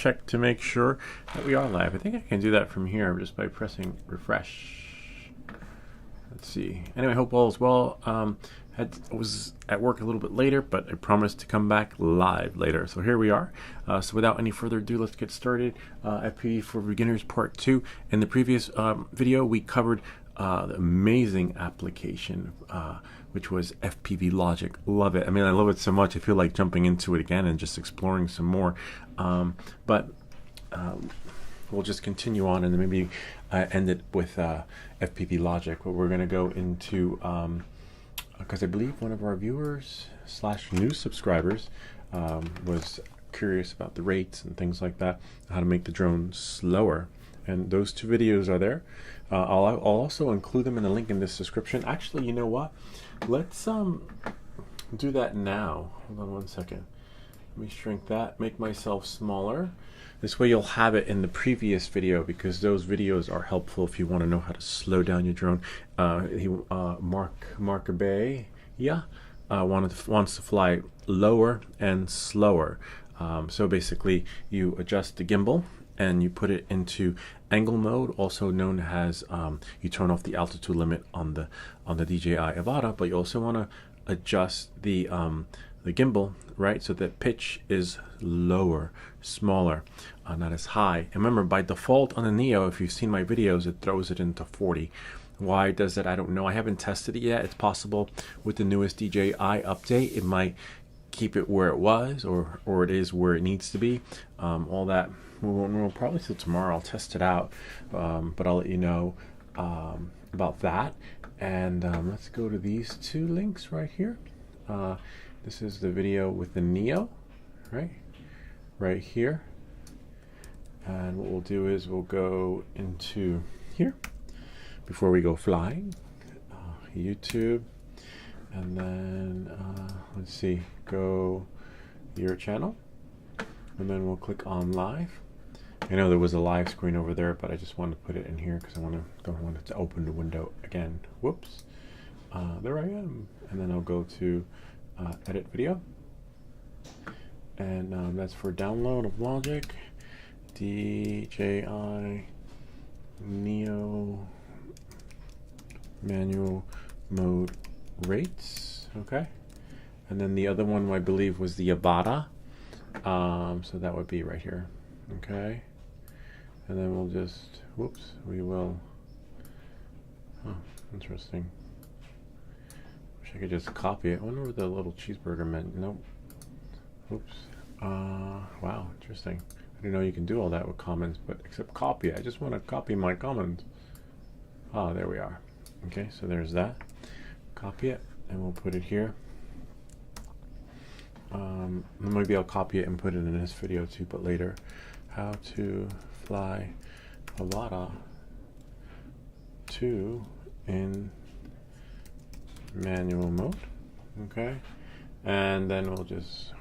check to make sure that we are live. I think I can do that from here just by pressing refresh. Let's see. Anyway, hope all is well. Was at work a little bit later, but I promised to come back live later. So here we are. So without any further ado, let's get started. FPV for Beginners Part 2. In the previous video, we covered the amazing application, which was FPV logic. Love it. I mean, I love it so much. I feel like jumping into it again and just exploring some more. But we'll just continue on and then maybe end it with FPV logic. But we're going to go into, because I believe one of our viewers / new subscribers was curious about the rates and things like that, how to make the drone slower. And those two videos are there. I'll also include them in the link in this description. Actually, you know what? Let's do that now. Hold on one second. Let me shrink that, make myself smaller. This way you'll have it in the previous video, because those videos are helpful if you want to know how to slow down your drone. Mark Bay, yeah, wants to fly lower and slower. So basically you adjust the gimbal and you put it into angle mode, also known as you turn off the altitude limit on the DJI Avata, but you also want to adjust the gimbal, right, so that pitch is lower, smaller, not as high. And remember, by default on the Neo, if you've seen my videos, it throws it into 40. Why does that? I don't know. I haven't tested it yet. It's possible with the newest DJI update, it might keep it where it was, or it is where it needs to be. All that we'll probably till tomorrow. I'll test it out, but I'll let you know about that. And let's go to these two links right here. This is the video with the Neo, right here. And what we'll do is we'll go into here before we go flying, YouTube, and then let's see, go your channel, and then we'll click on live. I know there was a live screen over there, but I just wanted to put it in here because I don't want it to open the window again. Whoops. There I am. And then I'll go to edit video, and that's for download of logic, DJI Neo manual mode rates. Okay, and then the other one I believe was the Avata, so that would be right here. Okay, and then we'll just, we will, interesting. I could just copy it. I wonder what the little cheeseburger meant. Nope. Oops. Wow, interesting. I didn't know you can do all that with comments, but except copy it. I just want to copy my comments. Ah, there we are. Okay, so there's that. Copy it, and we'll put it here. Maybe I'll copy it and put it in this video too, but later. How to fly Avata 2 in manual mode. Okay, and then we'll just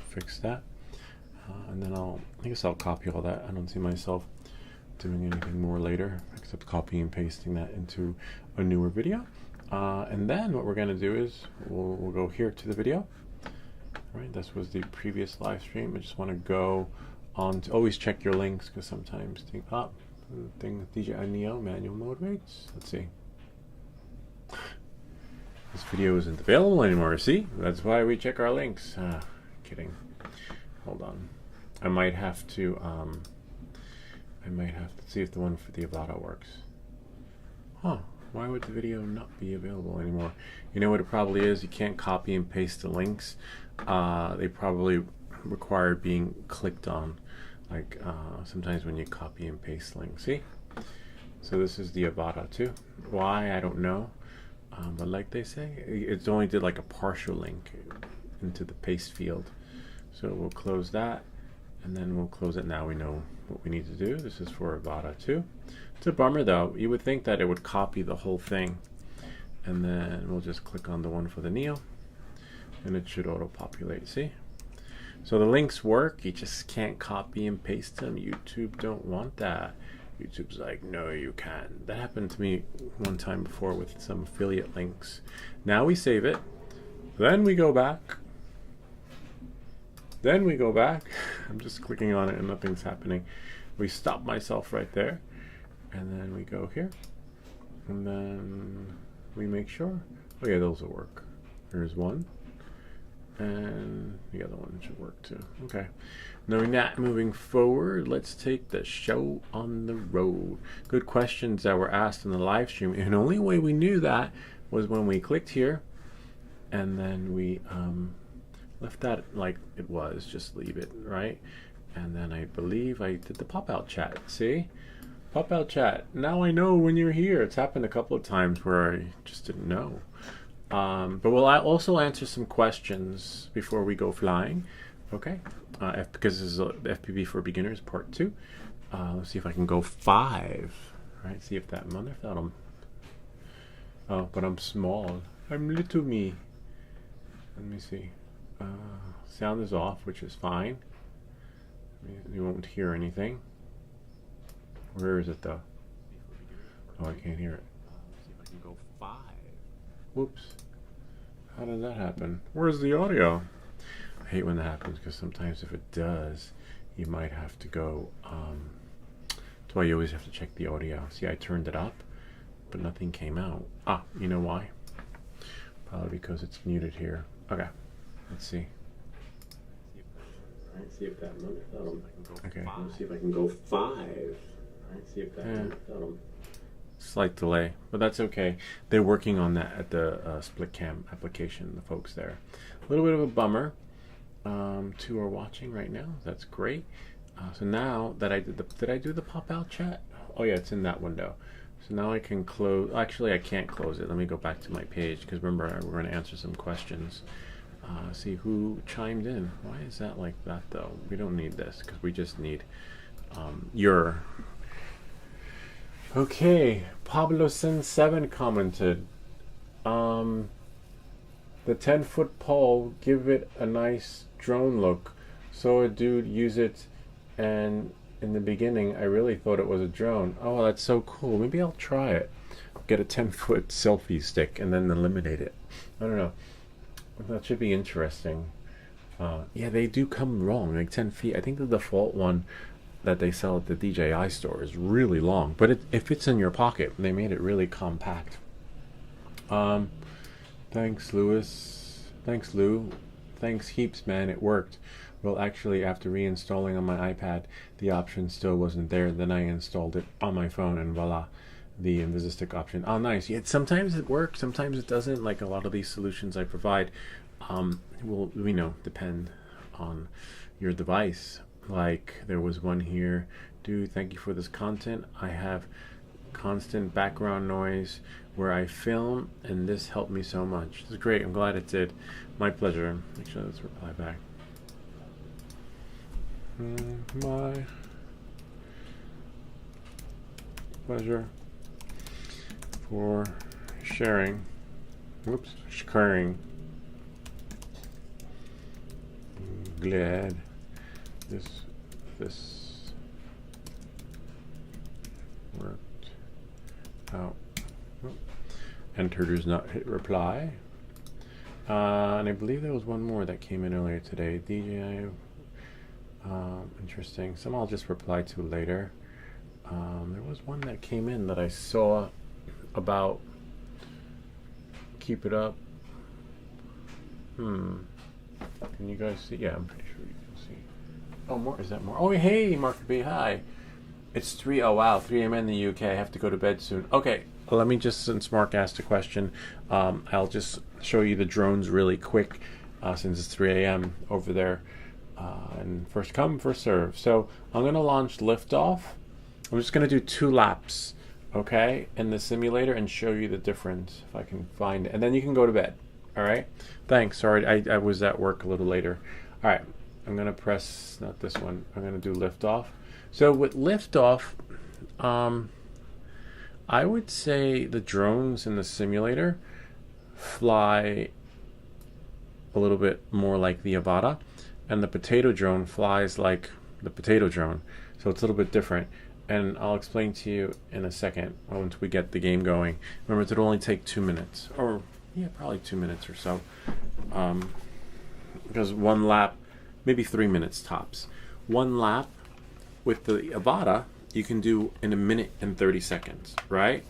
fix that, and then I guess I'll copy all that. I don't see myself doing anything more later except copying and pasting that into a newer video. And then what we're going to do is we'll go here to the video. Right, this was the previous live stream. I just want to go on to always check your links, because sometimes DJI Neo manual mode rates. Let's see. This video isn't available anymore. See, that's why we check our links. Kidding. Hold on. I might have to see if the one for the Avata works. Huh? Why would the video not be available anymore? You know what it probably is? You can't copy and paste the links. They probably require being clicked on. Like sometimes when you copy and paste links. See? So this is the Avata 2. Why? I don't know. But like they say, it's only did like a partial link into the paste field. So we'll close that, and then we'll close it. Now we know what we need to do. This is for Avata 2. It's a bummer though. You would think that it would copy the whole thing, and then we'll just click on the one for the Neo, and it should auto-populate. See? So the links work. You just can't copy and paste them. YouTube don't want that. YouTube's like, no, you can't. That happened to me one time before with some affiliate links. Now we save it. Then we go back. Then we go back. I'm just clicking on it and nothing's happening. We stop myself right there. And then we go here. And then we make sure. Oh yeah, those will work. Here's one. And the other one should work too. Okay. Knowing that, moving forward, let's take the show on the road. Good questions that were asked in the live stream. And the only way we knew that was when we clicked here. And then we left that like it was. Just leave it, right? And then I believe I did the pop-out chat. See? Pop-out chat. Now I know when you're here. It's happened a couple of times where I just didn't know. But we'll also answer some questions before we go flying. Okay? Because this is the FPV for Beginners Part 2. Let's see if I can go 5. Right? See if that mother thought I'm... Oh, but I'm small. I'm little me. Let me see. Sound is off, which is fine. You won't hear anything. Where is it though? Oh, I can't hear it. Let's see if I can go 5. Whoops. How did that happen? Where's the audio? I hate when that happens because sometimes if it does, you might have to go. That's why you always have to check the audio. See, I turned it up, but nothing came out. Ah, you know why? Probably because it's muted here. Okay, let's see. Alright, see if that okay, let's see if I can go 5. Alright, see if that slight delay, but that's okay. They're working on that at the split cam application, the folks there. A little bit of a bummer. 2 are watching right now. That's great. So now that I did I do the pop-out chat? Oh yeah, it's in that window. So now I can close. Actually, I can't close it. Let me go back to my page because remember we're going to answer some questions. See who chimed in. Why is that like that though? We don't need this because we just need your. Okay, Pablo Sin 7 commented. The 10-foot pole, give it a nice drone look. Saw a dude use it, and in the beginning I really thought it was a drone. Oh, that's so cool. Maybe I'll try it. Get a 10-foot selfie stick and then eliminate it. I don't know. That should be interesting. Yeah, they do come long, like 10 feet. I think the default one that they sell at the DJI store is really long, but it fits in your pocket. They made it really compact. Thanks, Lewis. Thanks, Lou. Thanks heaps, man. It worked. Well, actually, after reinstalling on my iPad, the option still wasn't there. Then I installed it on my phone, and voila, the Invisistick option. Oh, nice. Yeah, sometimes it works, sometimes it doesn't. Like a lot of these solutions I provide will, depend on your device. Like there was one here. Dude, thank you for this content. I have constant background noise where I film, and this helped me so much. This is great. I'm glad it did. My pleasure. Actually, let's reply back. My pleasure for sharing. Whoops, sharing. Glad this worked out. Enter does not hit reply. And I believe there was one more that came in earlier today. DJI. Interesting. Some I'll just reply to later. There was one that came in that I saw about keep it up. Can you guys see? Yeah, I'm pretty sure you can see. Oh, more? Is that more? Oh, hey, Mark B. Hi. It's 3. Oh, wow. 3 a.m. in the UK. I have to go to bed soon. Okay. Well, let me just, since Mark asked a question, I'll just show you the drones really quick since it's 3 a.m. over there. And first come, first serve. So I'm going to launch liftoff. I'm just going to do 2 laps, okay, in the simulator and show you the difference if I can find it. And then you can go to bed. All right. Thanks. Sorry, I was at work a little later. All right. I'm going to press, not this one. I'm going to do liftoff. So with liftoff, I would say the drones in the simulator fly a little bit more like the Avata, and the potato drone flies like the potato drone. So it's a little bit different. And I'll explain to you in a second once we get the game going. Remember, it'll only take 2 minutes, or yeah, probably 2 minutes or so. Because 1 lap, maybe 3 minutes tops. One lap with the Avata you can do in 1:30 seconds, right?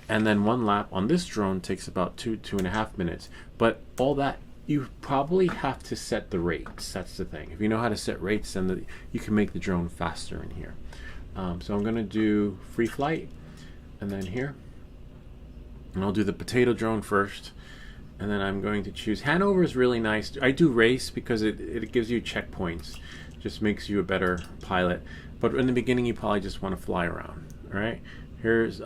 And then one lap on this drone takes about 2.5 minutes. But all that, you probably have to set the rates. That's the thing. If you know how to set rates, then you can make the drone faster in here. So I'm going to do free flight, and then here. And I'll do the potato drone first. And then I'm going to choose Hanover is really nice. I do race because it gives you checkpoints. Just makes you a better pilot. But in the beginning, you probably just want to fly around. All right. Here's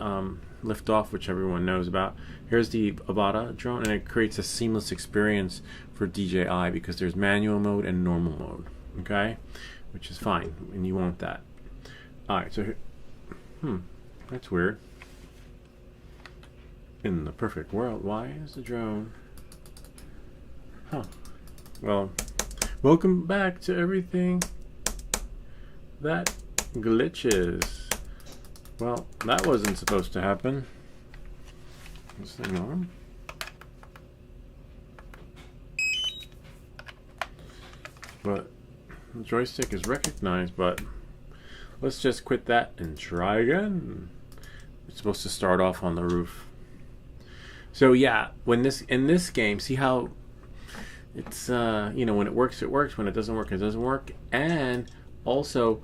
liftoff, which everyone knows about. Here's the Avata drone, and it creates a seamless experience for DJI because there's manual mode and normal mode. Okay, which is fine, and you want that. All right. So here, that's weird. In the perfect world, why is the drone? Huh. Well, welcome back to everything that glitches. Well, that wasn't supposed to happen. This thing on. But the joystick is recognized, but let's just quit that and try again. It's supposed to start off on the roof. So yeah, in this game, see how it's when it works, it works. When it doesn't work, it doesn't work. And also,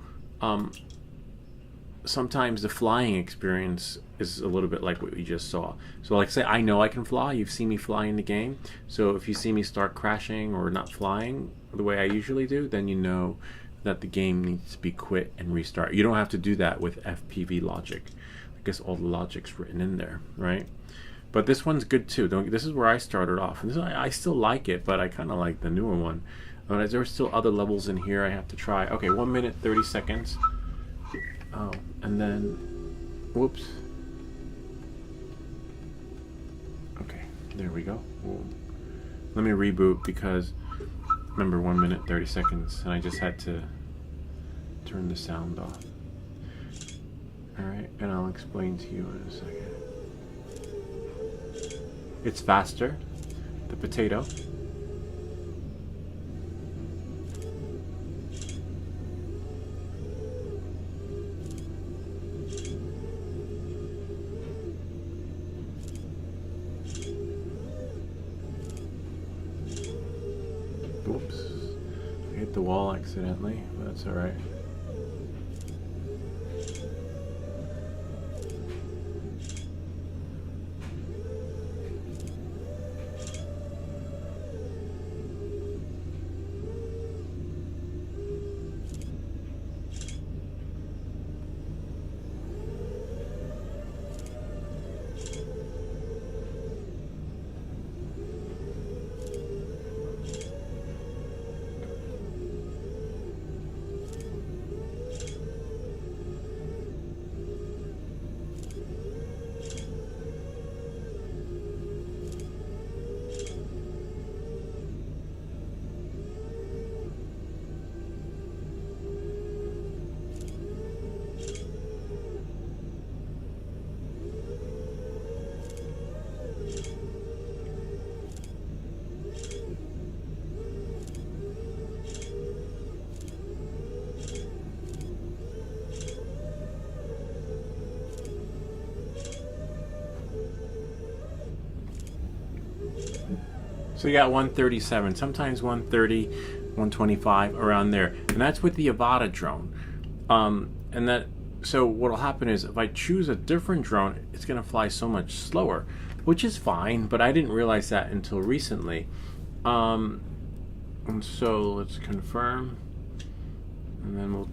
sometimes the flying experience is a little bit like what we just saw. So like say I know I can fly, you've seen me fly in the game. So if you see me start crashing or not flying the way I usually do, then you know that the game needs to be quit and restart. You don't have to do that with FPV logic. I guess all the logic's written in there, right? But this one's good too. This is where I started off. And I still like it, but I kind of like the newer one. There's still other levels in here I have to try. Okay, 1:30 seconds. Oh, and then, whoops. Okay, there we go. Let me reboot because, remember, 1:30 seconds, and I just had to turn the sound off. Alright, and I'll explain to you in a second. It's faster, the potato. Oops, I hit the wall accidentally, but that's alright. So you got 137, sometimes 130, 125, around there. And that's with the Avata drone. So what'll happen is if I choose a different drone, it's gonna fly so much slower, which is fine, but I didn't realize that until recently. And so let's confirm. And then we'll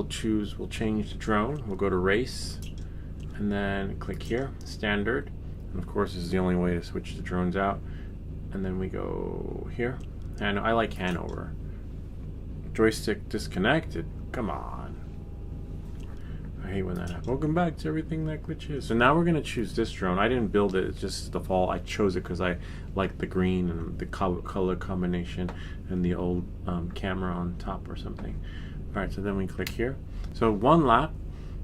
change the drone. We'll go to race and then click here, standard. And of course, this is the only way to switch the drones out. And then we go here, and I like Hanover. Joystick disconnected. Come on. I hate when that happens. Welcome back to everything that glitches. So now we're gonna choose this drone. I didn't build it; it's just the fall. I chose it because I like the green and the color combination and the old camera on top or something. All right, so then we click here. So one lap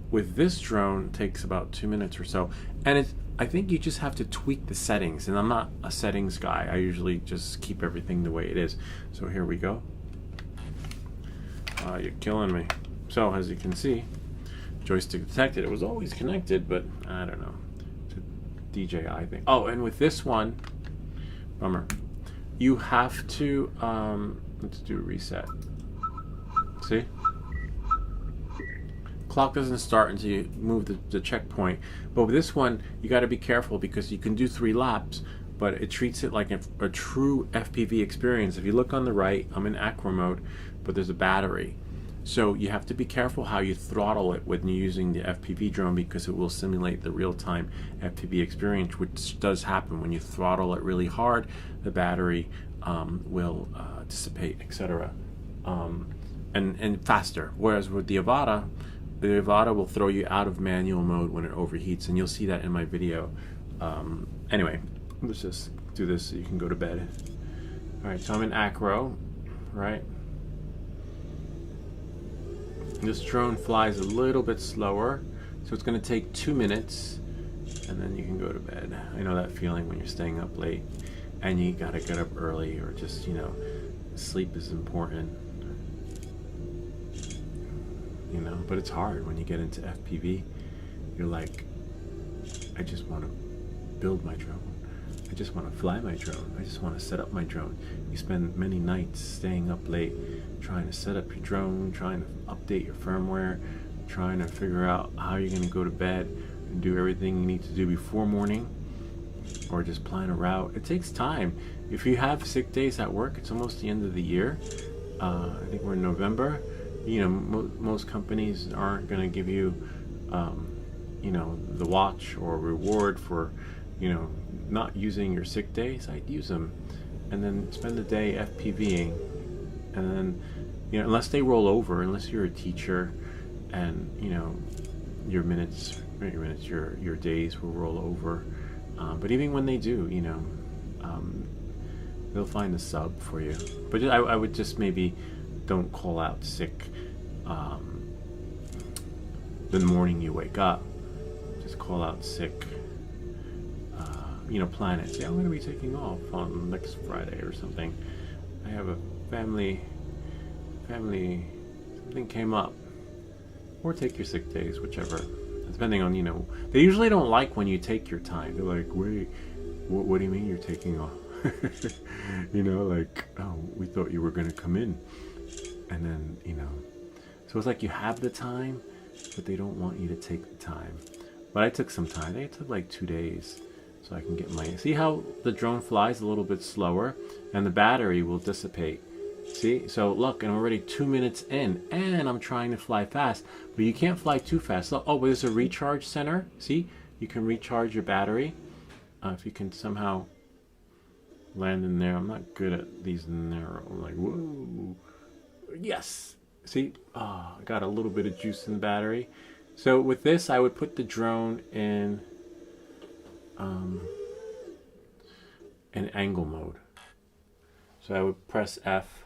with this drone takes about 2 minutes or so, and I think you just have to tweak the settings, and I'm not a settings guy. I usually just keep everything the way it is. So here we go. You're killing me. So as you can see, joystick detected. It was always connected, but I don't know. DJI thing. Oh, and with this one, bummer. You have to let's do a reset. See? Clock doesn't start until you move the checkpoint. But with this one, you got to be careful because you can do 3 laps, but it treats it like a true FPV experience. If you look on the right, I'm in acro mode, but there's a battery. So you have to be careful how you throttle it when you're using the FPV drone, because it will simulate the real-time FPV experience, which does happen when you throttle it really hard. The battery will dissipate, etc. And faster. Whereas with the Avata will throw you out of manual mode when it overheats, and you'll see that in my video. Anyway, let's just do this so you can go to bed. All right, so I'm in acro, right? This drone flies a little bit slower, so it's going to take 2 minutes, and then you can go to bed. I know that feeling when you're staying up late and you gotta get up early, or just, you know, sleep is important. You know, but it's hard when you get into FPV. You're like, I just want to build my drone. I just want to fly my drone. I just want to set up my drone. You spend many nights staying up late trying to set up your drone, trying to update your firmware, trying to figure out how you're going to go to bed and do everything you need to do before morning, or just plan a route. It takes time. If you have sick days at work, it's almost the end of the year. I think we're in November. You know, most companies aren't going to give you, you know, the watch or reward for, you know, not using your sick days. I'd use them, and then spend the day FPVing, and then, you know, unless they roll over, unless you're a teacher, and you know, your days will roll over. But even when they do, you know, they'll find a sub for you. But I would just maybe don't call out sick the morning you wake up. Just call out sick. You know, plan it. Say, I'm going to be taking off on next Friday or something. I have a family, something came up. Or take your sick days, whichever. Depending on, you know, they usually don't like when you take your time. They're like, wait, what do you mean you're taking off? You know, like, oh, we thought you were going to come in. And then, you know, so it's like you have the time, but they don't want you to take the time. But I took some time. I took like 2 days. So I can get my, see how the drone flies a little bit slower, and the battery will dissipate. See, so look, and I'm already 2 minutes in, and I'm trying to fly fast, but you can't fly too fast. So, oh, but there's a recharge center. See, you can recharge your battery if you can somehow land in there. I'm not good at these narrow. I'm like, whoa, yes. See, oh, I got a little bit of juice in the battery. So with this, I would put the drone in angle mode. So I would press F,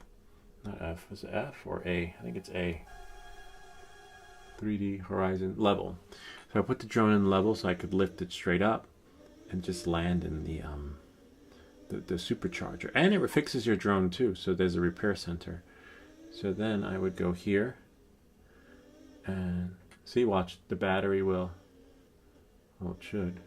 not F, is it F or A? I think it's A. 3D horizon level. So I put the drone in level so I could lift it straight up and just land in the supercharger. And it fixes your drone too, so there's a repair center. So then I would go here and see, watch, the battery will, well, it should.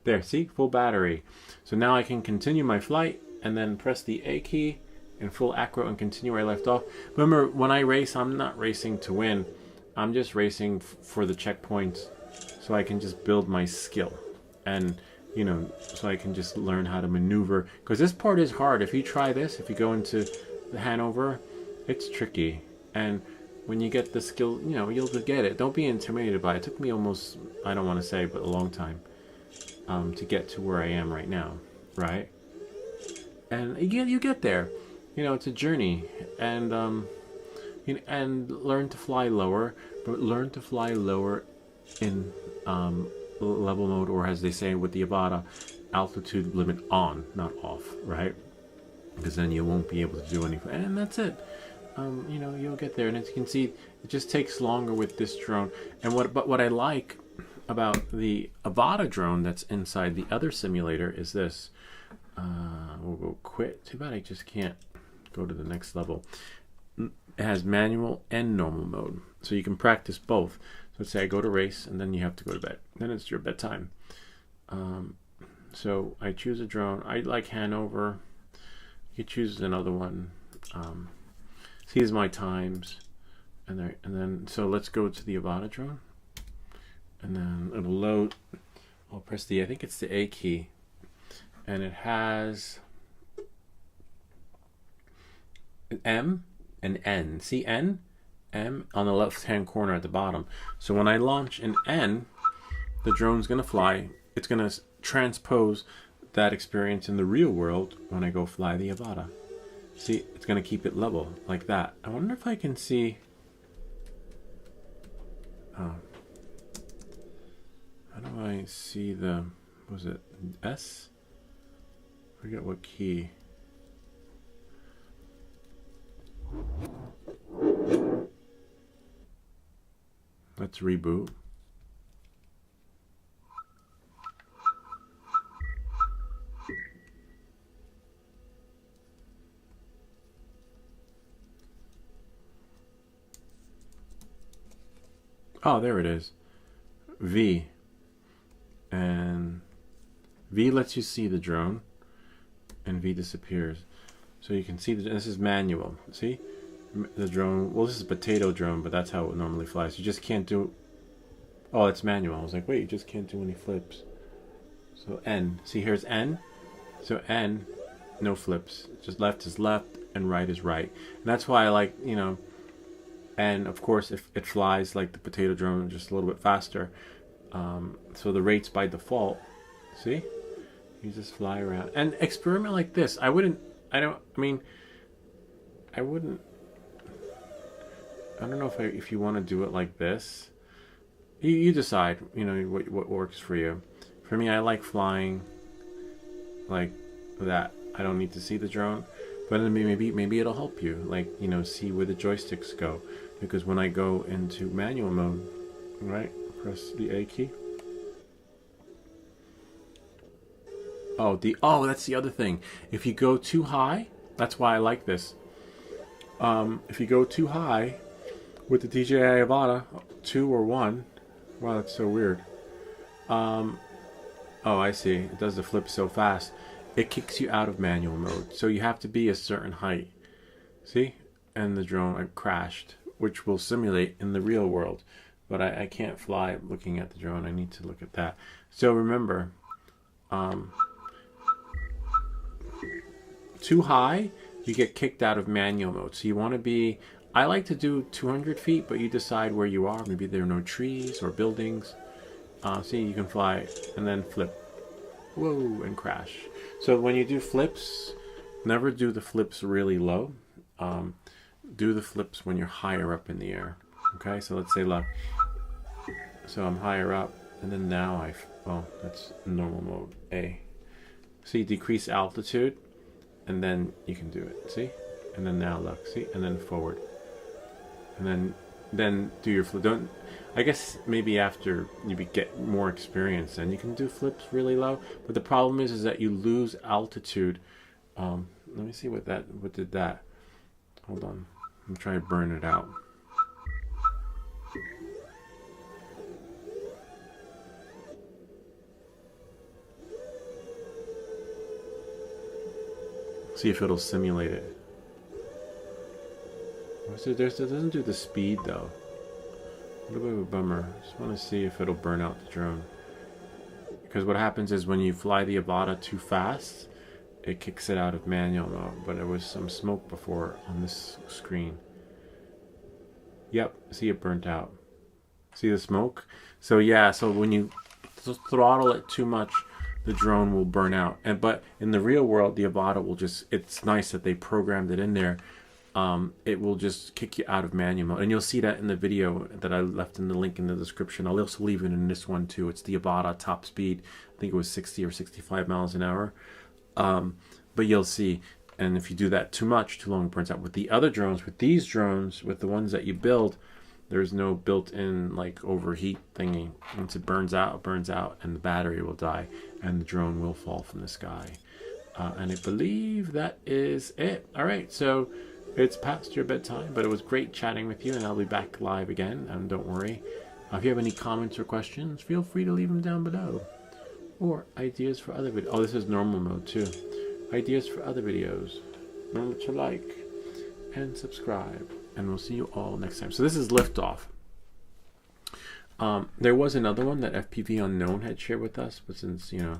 There, see, full battery. So now I can continue my flight and then press the A key in full acro and continue where I left off. Remember, when I race, I'm not racing to win. I'm just racing for the checkpoints so I can just build my skill. And, you know, so I can just learn how to maneuver. Because this part is hard. If you try this, if you go into the Hanover, it's tricky. And when you get the skill, you know, you'll get it. Don't be intimidated by it. It took me almost, I don't want to say, but a long time. To get to where I am right now, right? And you get there. You know, it's a journey, and you know, and learn to fly lower, but learn to fly lower in level mode, or as they say with the Avata, altitude limit on, not off, right? Because then you won't be able to do anything, and that's it. You know, you'll get there, and as you can see, it just takes longer with this drone. And what I like about the Avata drone that's inside the other simulator is this. We'll go quit. Too bad I just can't go to the next level. it has manual and normal mode. So you can practice both. So let's say I go to race and then you have to go to bed. Then it's your bedtime. So I choose a drone. I like Hanover. You choose another one. These are my times. And then, so let's go to the Avata drone. And then it'll load. I'll press I think it's the A key. And it has an M and N. See N? M on the left-hand corner at the bottom. So when I launch an N, the drone's going to fly. It's going to transpose that experience in the real world when I go fly the Avata. See, it's going to keep it level like that. I wonder if I can see... how do I see the... was it S? I forget what key. Let's reboot. Oh, there it is. V. And V lets you see the drone, and V disappears. So you can see this is manual. See? The drone, well, this is a potato drone, but that's how it normally flies. You just can't do... oh, it's manual. I was like, wait, you just can't do any flips. So N. See, here's N. So N, no flips. Just left is left and right is right. And that's why I like, you know... and of course, if it flies like the potato drone, just a little bit faster. So the rates by default, see? You just fly around. And experiment like this. I don't know if you want to do it like this. You decide, you know, what works for you. For me, I like flying like that. I don't need to see the drone, but maybe it'll help you, like, you know, see where the joysticks go. Because when I go into manual mode, right, press the A key. Oh, that's the other thing. If you go too high, that's why I like this. If you go too high with the DJI Avata, 2 or 1, wow, that's so weird. Oh, I see. It does the flip so fast. It kicks you out of manual mode. So you have to be a certain height. See? And the drone crashed, which will simulate in the real world. But I can't fly looking at the drone. I need to look at that. So remember, too high, you get kicked out of manual mode. So you want to be... I like to do 200 feet, but you decide where you are. Maybe there are no trees or buildings. See, you can fly and then flip. Whoa, and crash. So when you do flips, never do the flips really low. Do the flips when you're higher up in the air. Okay, so let's say look. So I'm higher up, and then now that's normal mode, A. See, decrease altitude, and then you can do it, see? And then now look, see? And then forward. And then do your flip. Don't, I guess maybe after you get more experience, then you can do flips really low. But the problem is that you lose altitude. Let me see what did that. Hold on. I'm trying to burn it out. See if it'll simulate it. It doesn't do the speed though. A little bit of a bummer. Just want to see if it'll burn out the drone. Because what happens is when you fly the Avata too fast, it kicks it out of manual mode. But there was some smoke before on this screen. Yep, see it burnt out. See the smoke? So yeah, so when you throttle it too much, the drone will burn out. But in the real world, the Avata will just, it's nice that they programmed it in there. It will just kick you out of manual mode. And you'll see that in the video that I left in the link in the description. I'll also leave it in this one too. It's the Avata top speed. I think it was 60 or 65 miles an hour. But you'll see. And if you do that too much, too long, it burns out. With the other drones, with these drones, with the ones that you build, there's no built-in like overheat thingy. Once it burns out, and the battery will die, and the drone will fall from the sky. And I believe that is it. All right, so it's past your bedtime, but it was great chatting with you, and I'll be back live again. Don't worry. If you have any comments or questions, feel free to leave them down below. Or ideas for other videos. Oh, this is normal mode too. Ideas for other videos. Remember to like and subscribe, and we'll see you all next time. So this is Liftoff. There was another one that FPV Unknown had shared with us, but since, you know,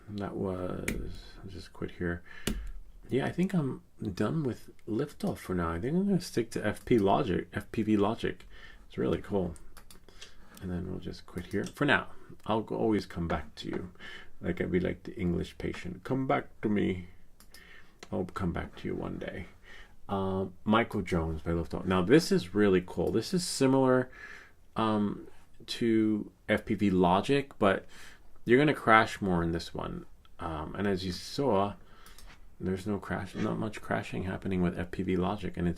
that was, I'll just quit here. Yeah, I think I'm done with Liftoff for now. I think I'm going to stick to FPV Logic. It's really cool. And then we'll just quit here for now. I'll always come back to you. Like I'd be like the English patient. Come back to me. I'll come back to you one day. Michael Jones by Liftoff. Now this is really cool. This is similar to FPV Logic, but you're going to crash more in this one. And as you saw, there's not much crashing happening with FPV Logic, and it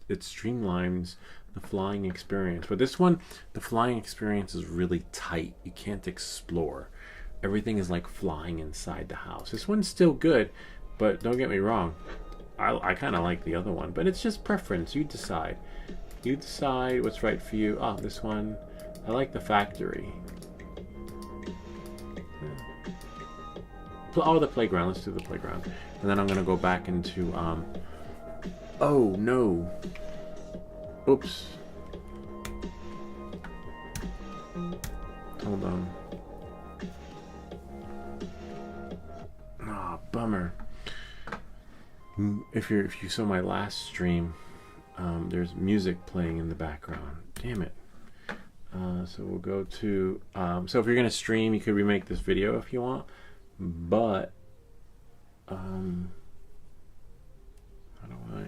streamlines the flying experience. But this one, the flying experience is really tight. You can't explore. Everything is like flying inside the house. This one's still good, but don't get me wrong, I kind of like the other one, but it's just preference. You decide. You decide what's right for you. Oh, this one, I like the factory. Oh, the playground. Let's do the playground. And then I'm going to go back into, oh, no. Oops. Hold on. Ah, bummer. If you saw my last stream, there's music playing in the background. Damn it. So we'll go to, so if you're going to stream, you could remake this video if you want. But how do I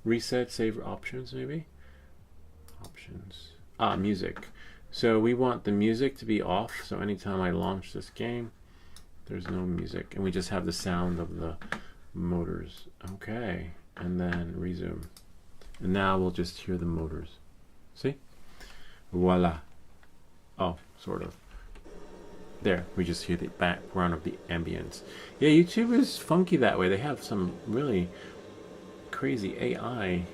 reset save options, maybe options, music. So we want the music to be off, so anytime I launch this game there's no music and we just have the sound of the motors. Okay, and then resume, and now we'll just hear the motors. See, voila. Oh, sort of. There, we just hear the background of the ambience. Yeah, YouTube is funky that way. They have some really crazy AI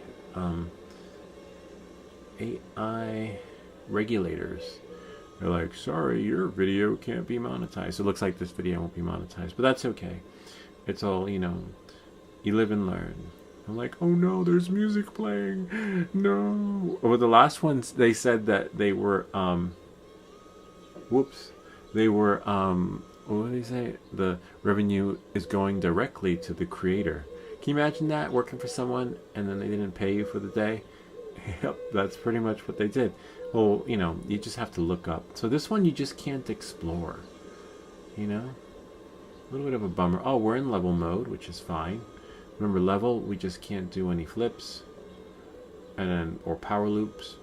regulators. They're like, sorry, your video can't be monetized. It looks like this video won't be monetized, but that's okay. It's all, you know, you live and learn. I'm like, oh no, there's music playing. No. Well, the last ones, they said that they were, whoops, they were, what did they say? The revenue is going directly to the creator. Can you imagine that, working for someone and then they didn't pay you for the day? Yep, that's pretty much what they did. Well, you know, you just have to look up. So this one you just can't explore, you know? A little bit of a bummer. Oh, we're in level mode, which is fine. Remember, level, we just can't do any flips and then, or power loops,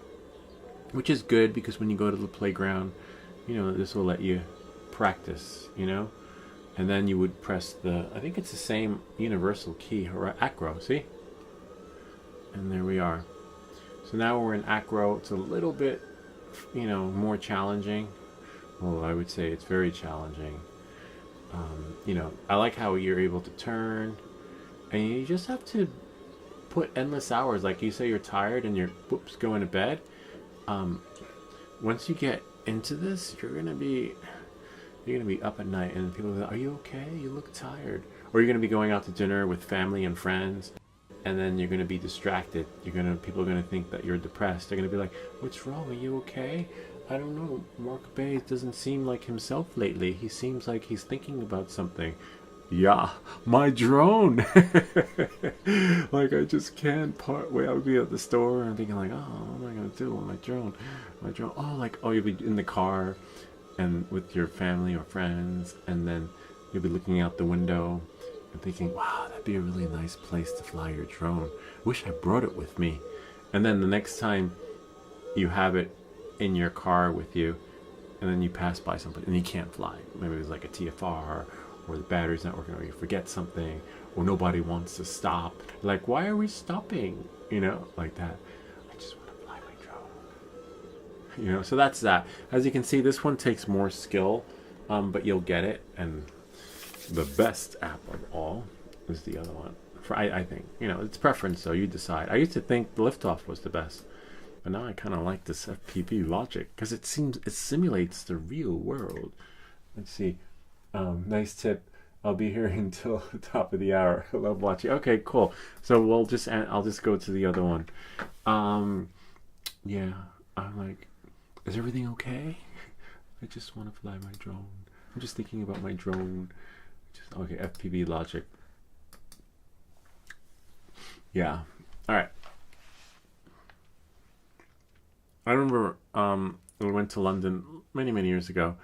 which is good because when you go to the playground, you know, this will let you practice, you know? And then you would press the, I think it's the same universal key, acro, see? And there we are. So now we're in acro. It's a little bit, you know, more challenging. Well, I would say it's very challenging. You know, I like how you're able to turn, and you just have to put endless hours. Like you say you're tired and you're, whoops, going to bed. Once you get into this, you're gonna be up at night, and people are like, are you okay? You look tired. Or you're gonna be going out to dinner with family and friends, and then you're gonna be distracted. People are gonna think that you're depressed. They're gonna be like, what's wrong? Are you okay? I don't know. Mark Bay doesn't seem like himself lately. He seems like he's thinking about something. Yeah, my drone. Like, I just can't part way. I would be at the store and thinking like, oh, what am I gonna do with my drone? Oh, like, oh, you'll be in the car and with your family or friends, and then you'll be looking out the window and thinking, wow, that'd be a really nice place to fly your drone. Wish I brought it with me. And then the next time you have it in your car with you, and then you pass by something and you can't fly. Maybe it was like a TFR, or the battery's not working, or you forget something, or nobody wants to stop. Like, why are we stopping? You know, like that. I just want to fly my drone. You know, so that's that. As you can see, this one takes more skill, but you'll get it. And the best app of all is the other one. I think, it's preference, so you decide. I used to think Liftoff was the best, but now I kind of like this FPV Logic because it simulates the real world. Let's see. Nice tip. I'll be here until the top of the hour. I love watching. Okay, cool. So I'll just go to the other one. Yeah, I'm like, is everything okay? I just want to fly my drone. I'm just thinking about my drone. Okay, FPV Logic. Yeah. All right. I remember we went to London many years ago,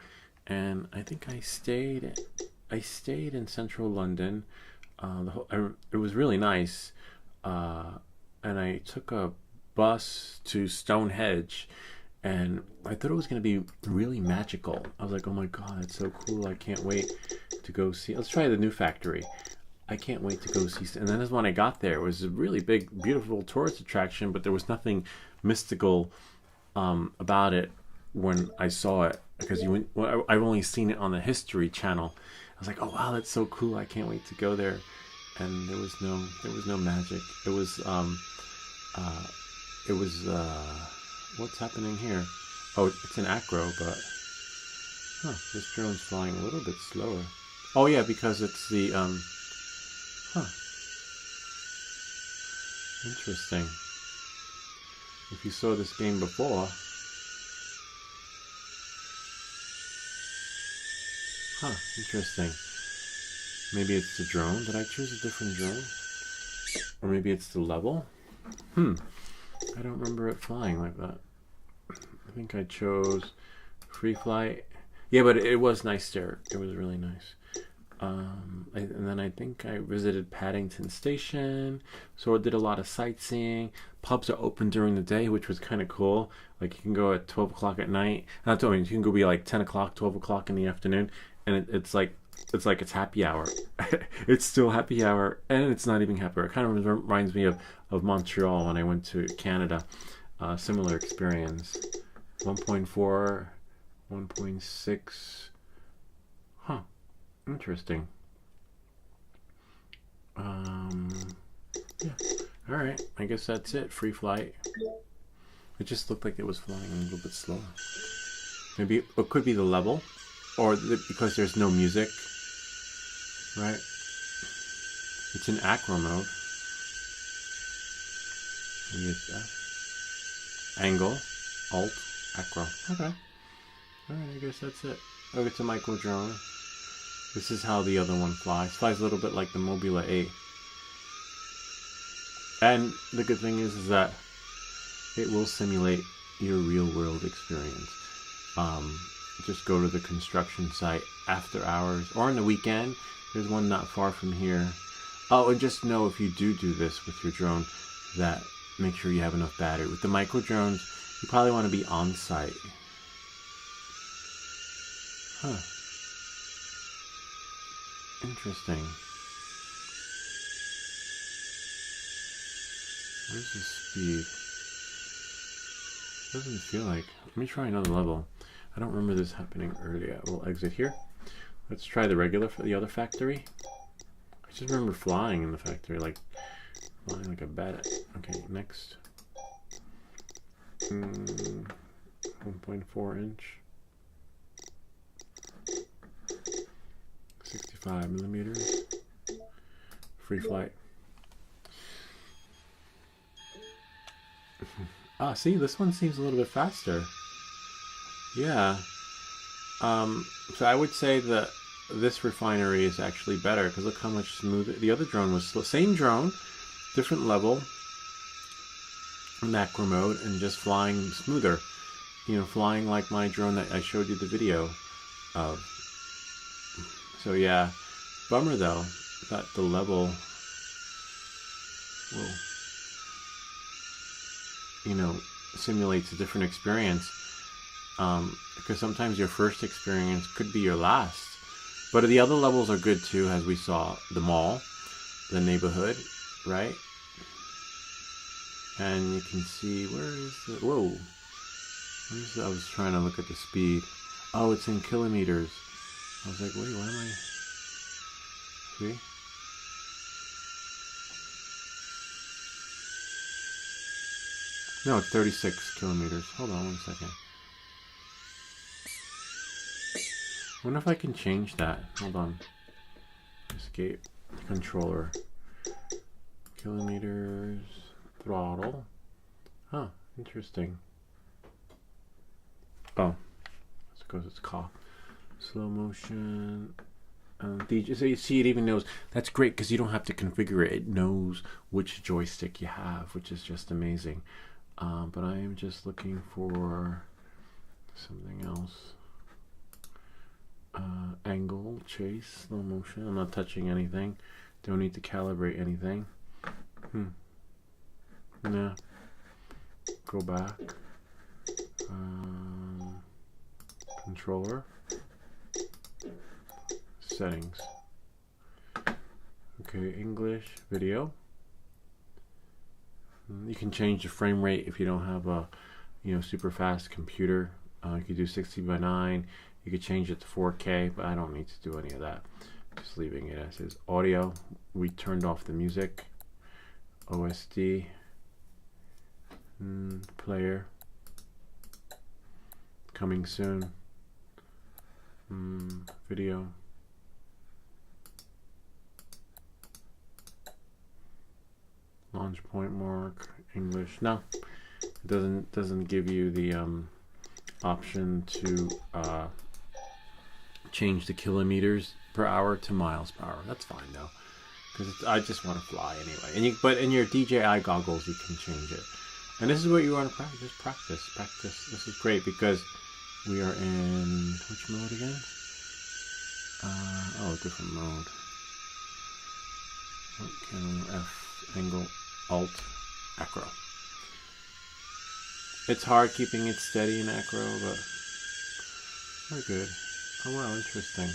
and I think I stayed in central London. It was really nice, and I took a bus to Stonehenge, and I thought it was going to be really magical. I was like, oh my god, that's so cool. I can't wait to go see. Let's try the new factory. I can't wait to go see. And then when I got there, it was a really big, beautiful tourist attraction, but there was nothing mystical about it when I saw it, because I've only seen it on the History Channel. I was like, oh wow, that's so cool. I can't wait to go there. And there was no magic. It was what's happening here? Oh, it's an acro, but this drone's flying a little bit slower. Oh yeah, because it's the interesting. If you saw this game before, interesting. Maybe it's the drone. Did I choose a different drone? Or maybe it's the level? I don't remember it flying like that. I think I chose free flight. Yeah, but it was nice there. It was really nice. And then I think I visited Paddington Station. So I did a lot of sightseeing. Pubs are open during the day, which was kind of cool. Like you can go at 12 o'clock at night. Not I mean, you can go be like 10 o'clock, 12 o'clock in the afternoon, and it's like it's happy hour. It's still happy hour, and it's not even happy hour. It kind of reminds me of Montreal when I went to Canada. Similar experience. 1.4, 1.6. Interesting. Yeah. All right. I guess that's it. Free flight. It just looked like it was flying a little bit slower. Maybe it could be the level, or because there's no music. Right. It's in acro mode. Maybe it's that. Angle. Alt. Acro. Okay. All right. I guess that's it. Oh, it's a micro drone. This is how the other one flies. Flies a little bit like the Mobula 8. And the good thing is that it will simulate your real world experience. Just go to the construction site after hours or on the weekend. There's one not far from here. Oh, and just know if you do this with your drone, that make sure you have enough battery. With the micro drones, you probably want to be on site. Interesting. Where's the speed? Doesn't feel like. Let me try another level. I don't remember this happening earlier. We'll exit here. Let's try the other factory. I just remember flying in the factory, like flying like a bat. Okay, next. 1.4 inch. 65 millimeters. Free flight. See, this one seems a little bit faster. Yeah. So I would say that this refinery is actually better, because look how much smoother. The other drone was slow. Same drone, different level, macro mode, and just flying smoother. Flying like my drone that I showed you the video of. So yeah, bummer though that the level will, simulates a different experience. Because sometimes your first experience could be your last. But the other levels are good too, as we saw. The mall, the neighborhood, right? And you can see, where is the, whoa. I was trying to look at the speed. Oh, it's in kilometers. I was like, wait, why am I? See? No, it's 36 kilometers. Hold on 1 second. I wonder if I can change that. Hold on. Escape. Controller. Kilometers. Throttle. Huh. Interesting. Oh. It's because it's cough. Slow motion. DJ, so you see, it even knows. That's great because you don't have to configure it. It knows which joystick you have, which is just amazing. But I am just looking for something else. Angle, chase, slow motion. I'm not touching anything. Don't need to calibrate anything. Nah. Go back. Controller. Settings. Okay, English, video. You can change the frame rate if you don't have a, super fast computer. You could do 60:9. You could change it to 4K, but I don't need to do any of that. Just leaving it as is. Audio, we turned off the music. OSD. Player. Coming soon. Video. Launch point mark. English. No, it doesn't give you the option to change the kilometers per hour to miles per hour. That's fine though, because I just want to fly anyway. But in your DJI goggles, you can change it. And this is what you want to practice. Just practice. This is great because we are in which mode again? Different mode. Okay, F, angle, Alt, acro. It's hard keeping it steady in acro, but we're good. Oh wow, interesting.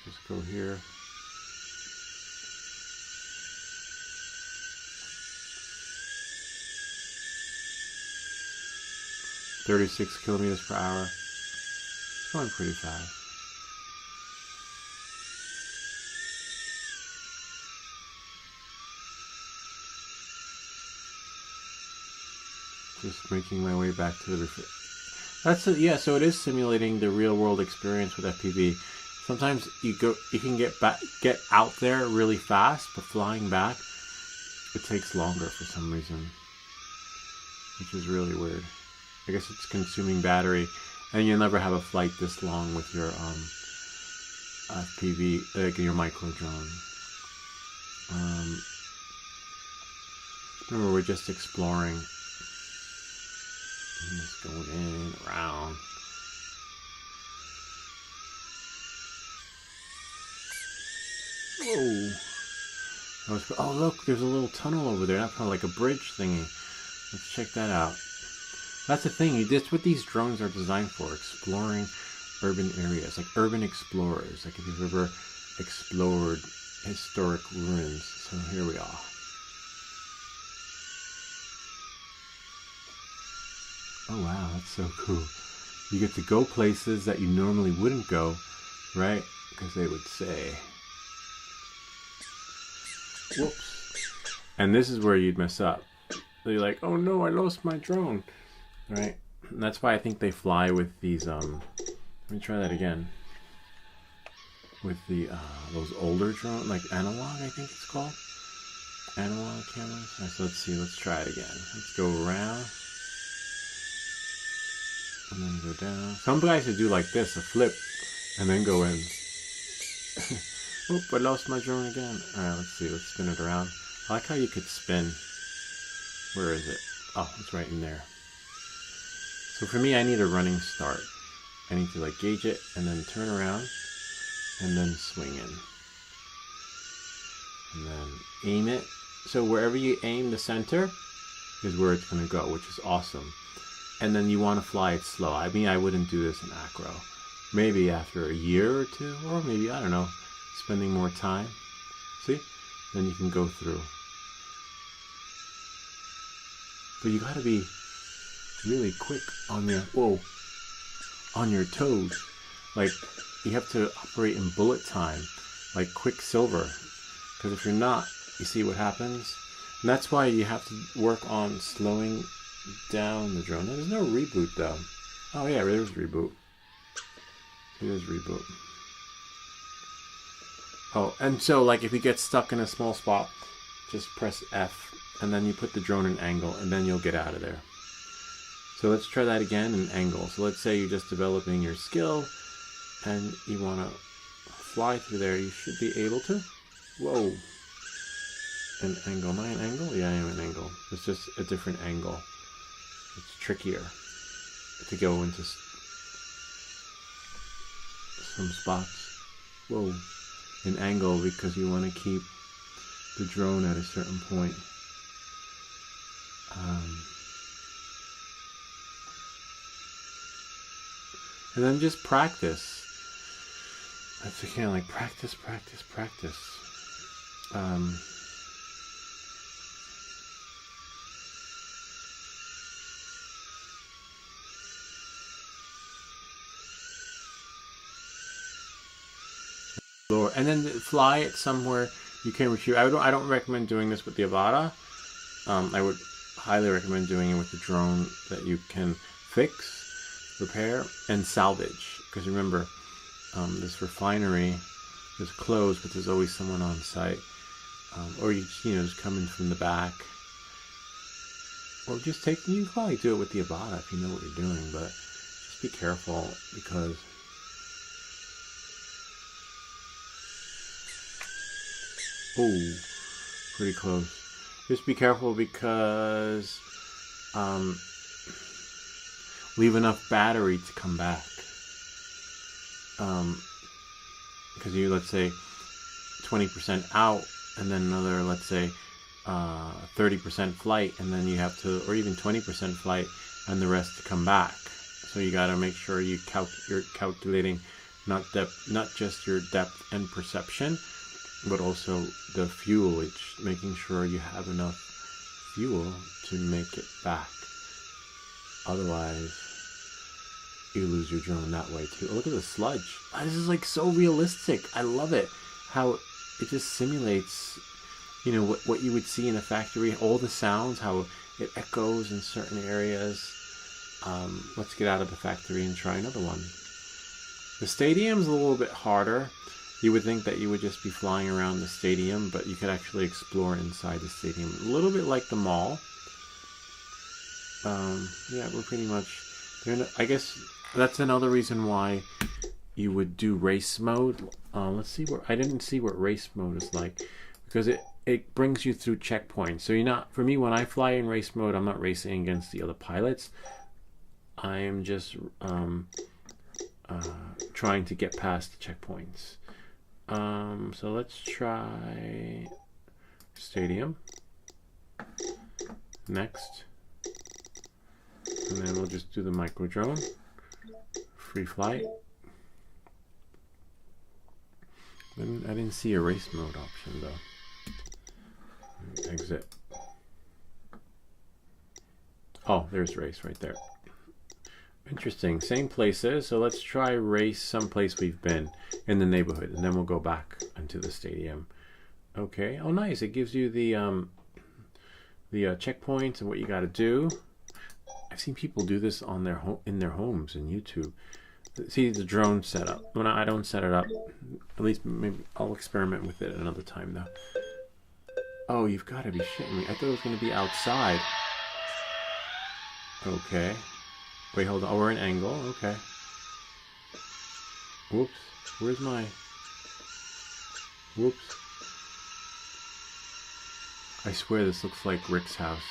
Just go here. .36 kilometers per hour. It's going pretty fast. Just making my way back to the yeah, so it is simulating the real world experience with FPV. Sometimes you can get out there really fast, but flying back, it takes longer for some reason, which is really weird. I guess it's consuming battery, and you'll never have a flight this long with your FPV, like your micro drone. Remember, we're just exploring. Just going in, around. Whoa. Oh, look, there's a little tunnel over there. That's kind of like a bridge thingy. Let's check that out. That's the thing. That's what these drones are designed for, exploring urban areas, like urban explorers. Like if you've ever explored historic ruins. So here we are. Oh wow, that's so cool. You get to go places that you normally wouldn't go, right? Because they would say, whoops. And this is where you'd mess up. They're like, oh no, I lost my drone. Right? And that's why I think they fly with these, let me try that again. With the, those older drones, like analog, I think it's called. Analog cameras. Right, so let's see, let's try it again. Let's go around. And then go down. Some guys would do like this, a flip, and then go in. Oop, I lost my drone again. Alright, let's see, let's spin it around. I like how you could spin. Where is it? Oh, it's right in there. So for me, I need a running start. I need to like gauge it, and then turn around, and then swing in. And then aim it. So wherever you aim the center is where it's going to go, which is awesome. And then you want to fly it slow. I mean, I wouldn't do this in acro. Maybe after a year or two, or maybe, I don't know, spending more time. See? Then you can go through. But you got to be really quick on your, on your toes. Like, you have to operate in bullet time, like Quicksilver. Because if you're not, you see what happens? And that's why you have to work on slowing down the drone. There's no reboot though. Oh yeah, there's reboot. Here's reboot. Oh, and so like if you get stuck in a small spot, just press F and then you put the drone in angle and then you'll get out of there. So let's try that again in angle. So let's say you're just developing your skill and you want to fly through there. You should be able to. Whoa. An angle. Am I an angle? Yeah, I am an angle. It's just a different angle. It's trickier to go into some spots. Whoa. An angle because you want to keep the drone at a certain point. And then just practice. That's again like practice. Lower, and then fly it somewhere you can retrieve. I don't recommend doing this with the Avata. I would highly recommend doing it with the drone that you can fix, repair, and salvage. Because remember, this refinery is closed, but there's always someone on site. Or you know, just come in from the back. Or just take, you can probably do it with the Avata if you know what you're doing, but just be careful because oh, pretty close. Just be careful because leave enough battery to come back. Because you, let's say 20% out and then another, let's say 30% flight, and then you have to, or even 20% flight and the rest to come back. So you got to make sure you're calculating not just your depth and perception, but also the fuelage, making sure you have enough fuel to make it back. Otherwise, you lose your drone that way too. Oh, look at the sludge. Oh, this is like so realistic. I love it. How it just simulates, you know, what you would see in a factory. All the sounds, how it echoes in certain areas. Let's get out of the factory and try another one. The stadium's a little bit harder. You would think that you would just be flying around the stadium, but you could actually explore inside the stadium. A little bit like the mall. Yeah, we're pretty much... I guess that's another reason why you would do race mode. Let's see where... I didn't see what race mode is like. Because it brings you through checkpoints. So you're not... For me, when I fly in race mode, I'm not racing against the other pilots. I am just trying to get past the checkpoints. So let's try stadium. Next. And then we'll just do the micro drone. Free flight. I didn't see a race mode option though. Exit. Oh, there's race right there. Interesting. Same places. So let's try race someplace we've been in the neighborhood, and then we'll go back into the stadium. Okay. Oh, nice. It gives you the checkpoints and what you got to do. I've seen people do this on in their homes in YouTube. See the drone setup. When I don't set it up, at least maybe I'll experiment with it another time though. Oh, you've got to be shitting me. I thought it was going to be outside. Okay. Wait, hold on. Oh, we're in angle. Okay. Whoops. Where's my... Whoops. I swear this looks like Rick's house.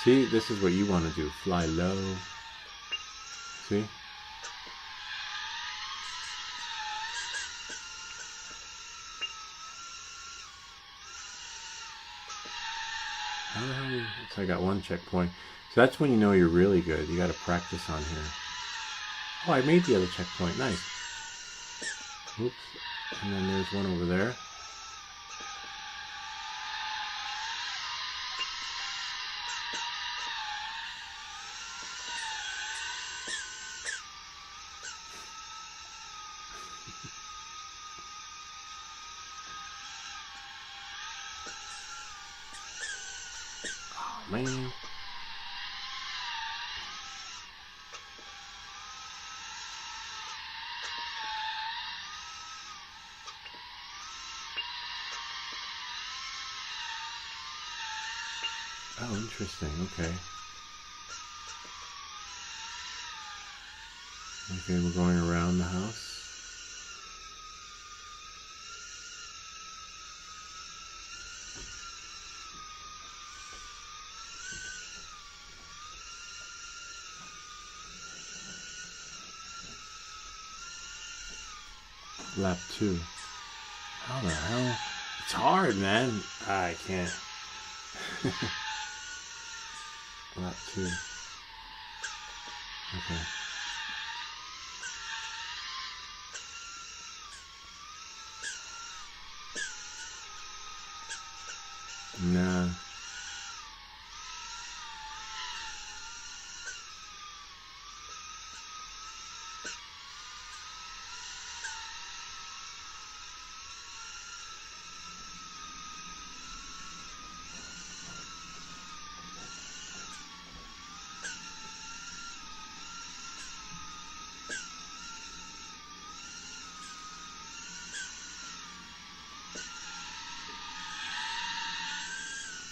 See, this is what you want to do. Fly low. See? So I got one checkpoint. So that's when you know you're really good. You got to practice on here. Oh, I made the other checkpoint. Nice. Oops. And then there's one over there. man. Oh, interesting. Okay. Okay, we're going around the house. Lap 2. How the hell? It's hard, man. I can't. Lap 2. Okay. Nah.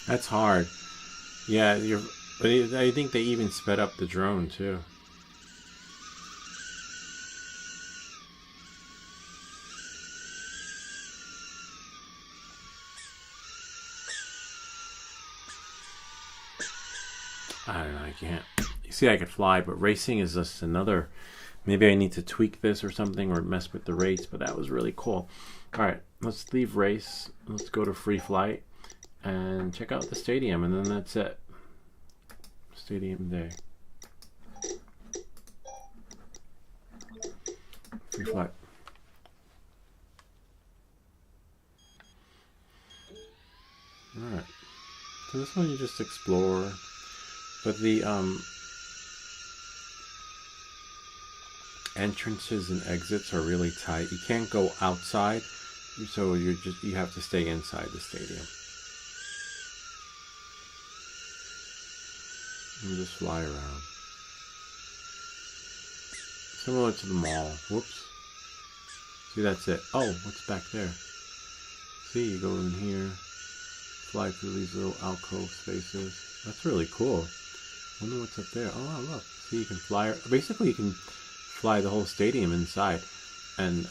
That's hard. Yeah, but I think they even sped up the drone too. I don't know, I can't. You see, I could fly, but racing is just another. Maybe I need to tweak this or something or mess with the rates, but that was really cool. All right, let's leave race. Let's go to free flight and check out the stadium, and then that's it. Stadium day. Free flight. All right. So this one you just explore, but the entrances and exits are really tight. You can't go outside, so you have to stay inside the stadium. And just fly around. Similar to the mall. Whoops. See, that's it. Oh, what's back there? See, you go in here, fly through these little alcove spaces. That's really cool. Wonder what's up there. Oh, look. See, you can fly. Basically, you can fly the whole stadium inside, and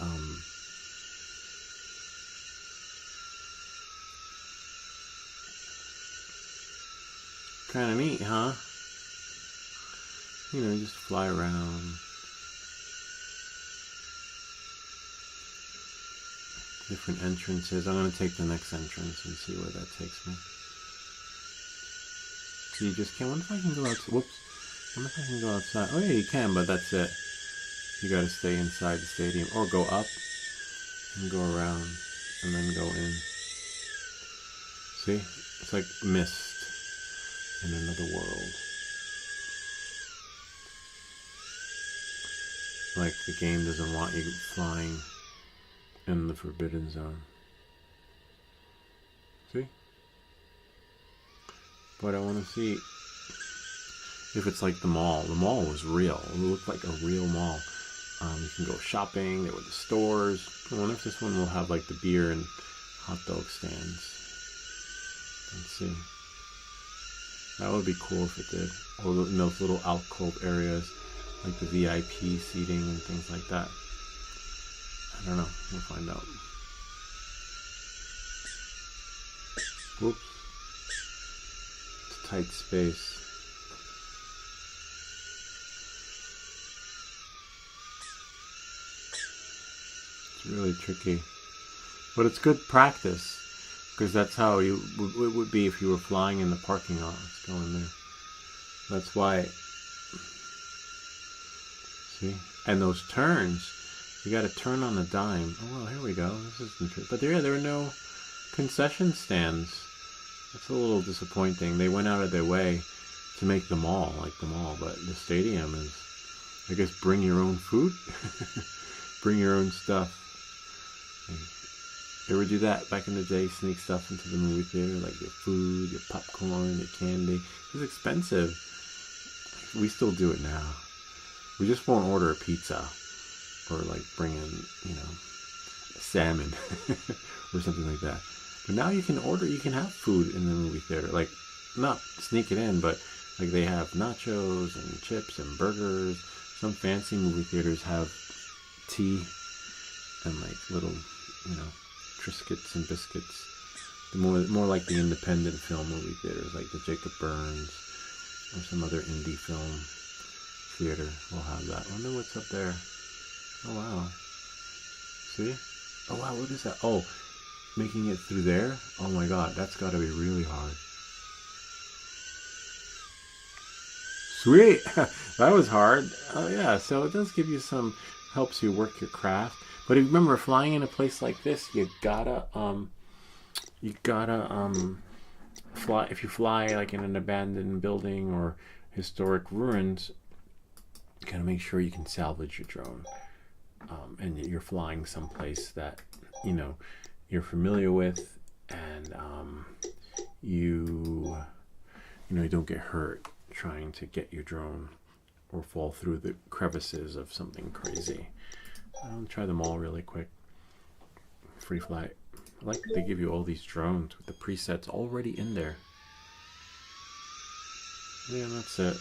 kind of neat, huh? You know, just fly around. Different entrances. I'm going to take the next entrance and see where that takes me. So you just can't. I wonder if I can go outside. Whoops. I wonder if I can go outside. Oh yeah, you can, but that's it. You got to stay inside the stadium or go up and go around and then go in. See? It's like mist in another world. Like the game doesn't want you flying in the forbidden zone. See? But I want to see if it's like the mall. The mall was real. It looked like a real mall. You can go shopping. There were the stores. I wonder if this one will have like the beer and hot dog stands. Let's see. That would be cool if it did. Or in those little alcove areas, like the VIP seating and things like that. I don't know. We'll find out. Whoops. It's a tight space. It's really tricky. But it's good practice. Because that's how it would be if you were flying in the parking lot. Let's go in there. That's why. See? And those turns, you got to turn on a dime. Oh, well, here we go. This is interesting. But there are no concession stands. That's a little disappointing. They went out of their way to make the mall like the mall. But the stadium is, I guess, bring your own food. Bring your own stuff. You ever do that back in the day? Sneak stuff into the movie theater, like your food, your popcorn, your candy. It was expensive. We still do it now. We just won't order a pizza or like bring in, you know, salmon or something like that. But now you can order, you can have food in the movie theater. Like, not sneak it in, but like they have nachos and chips and burgers. Some fancy movie theaters have tea and like little, you know, Triscuits and biscuits. The more like the independent film movie theaters, like the Jacob Burns or some other indie film theater will have that. I wonder what's up there. Oh wow. See? Oh wow, what is that? Oh, making it through there? Oh my god, that's gotta be really hard. Sweet! That was hard. Oh yeah, so it does give you some, helps you work your craft. But remember, flying in a place like this, you gotta fly. If you fly like in an abandoned building or historic ruins, you gotta make sure you can salvage your drone, and you're flying someplace that you know you're familiar with, and you don't get hurt trying to get your drone or fall through the crevices of something crazy. I'll try them all really quick. Free flight. I like that they give you all these drones with the presets already in there. Yeah, that's it.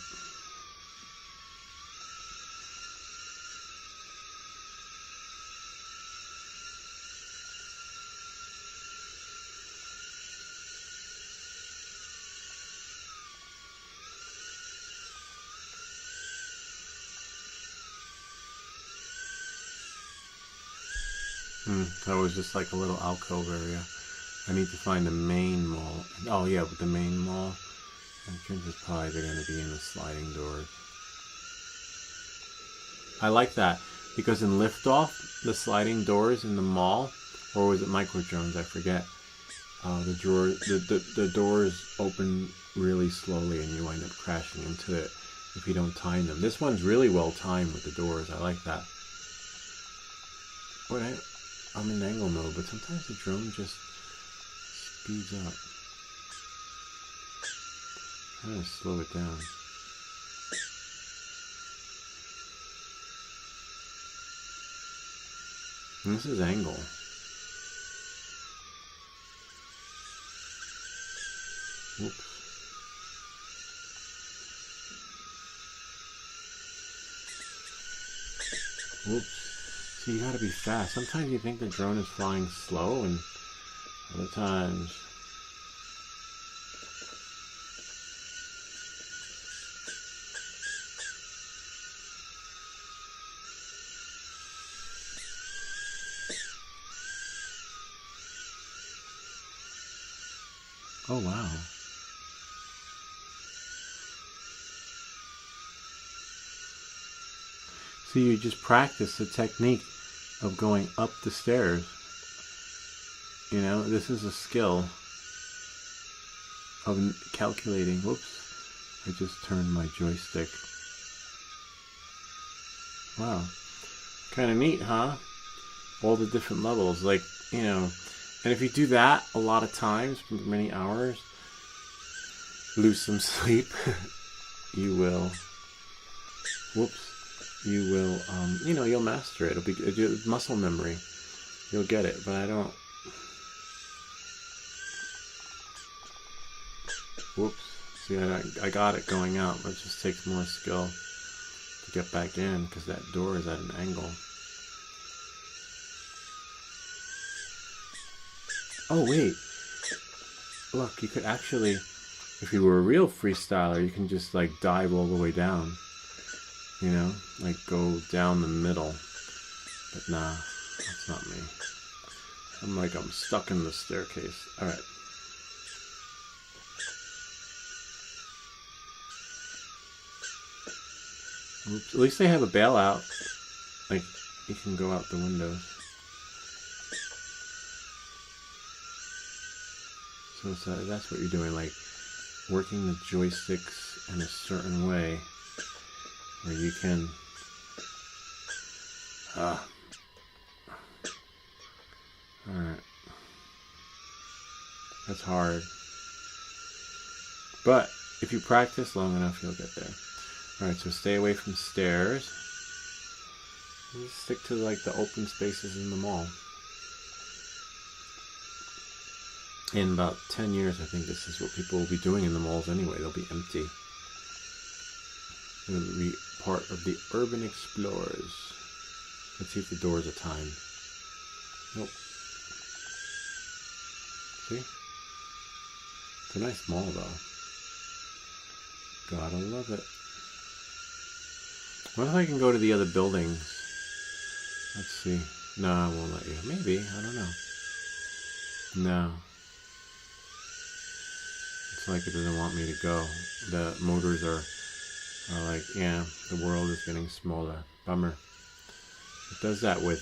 That was just like a little alcove area. I need to find the main mall. Oh yeah, but the main mall entrance is probably going to be in the sliding doors. I like that because in Liftoff, the sliding doors in the mall, or was it Micro Drones? I forget. The doors open really slowly, and you wind up crashing into it if you don't time them. This one's really well timed with the doors. I like that. I'm in angle mode, but sometimes the drone just speeds up. I'm gonna slow it down. And this is angle. Whoops. Whoops. So you gotta be fast. Sometimes you think the drone is flying slow, and other times... Oh wow. So you just practice the technique of going up the stairs. You know, this is a skill of calculating. Whoops, I just turned my joystick. Wow, kind of neat, huh? All the different levels, like, you know, and if you do that a lot of times, for many hours, lose some sleep, you will, whoops, you will, you know, you'll master it. It'll be muscle memory. You'll get it, but I don't. Whoops. See, I got it going out, but it just takes more skill to get back in because that door is at an angle. Oh, wait. Look, you could actually, if you were a real freestyler, you can just like dive all the way down. You know, like go down the middle. But nah, that's not me. I'm stuck in the staircase. Alright. Oops. At least they have a bailout. Like, you can go out the windows. So that's what you're doing, like working the joysticks in a certain way where you can alright. That's hard. But if you practice long enough, you'll get there. Alright, so stay away from stairs. Just stick to like the open spaces in the mall. In about 10 years, I think this is what people will be doing in the malls anyway. They'll be empty. It'll be part of the urban explorers. Let's see if the doors are timed. Nope. See? It's a nice mall though. Gotta love it. What if I can go to the other buildings? Let's see. No, I won't let you. Maybe. I don't know. No. It's like it doesn't want me to go. The motors are like, yeah, the world is getting smaller. Bummer. It does that with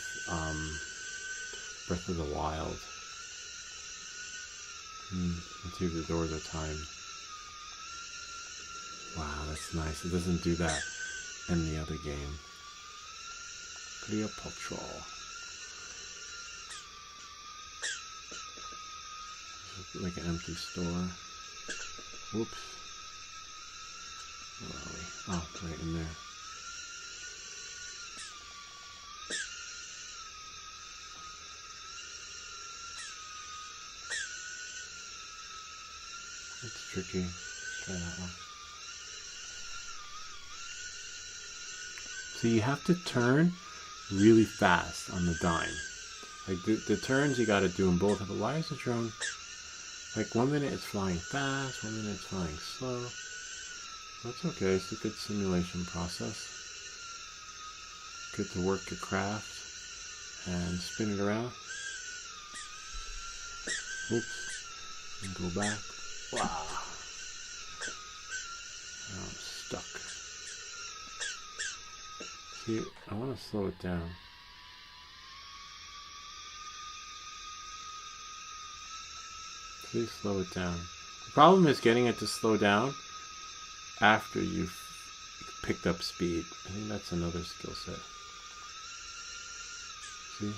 Breath of the Wild. Let's see if the doors are timed. Wow, that's nice. It doesn't do that in the other game. Cleopatra. Like an empty store. Whoops. Where are we? Oh, right in there. It's tricky. Let's try that one. So you have to turn really fast on the dime. Like the turns you gotta do them both. But why is the drone like 1 minute it's flying fast, 1 minute it's flying slow? That's okay, it's a good simulation process. Good to work your craft and spin it around. Oops. And go back. Wow. Now I'm stuck. See, I want to slow it down. Please slow it down. The problem is getting it to slow down after you've picked up speed. I think that's another skill set. See?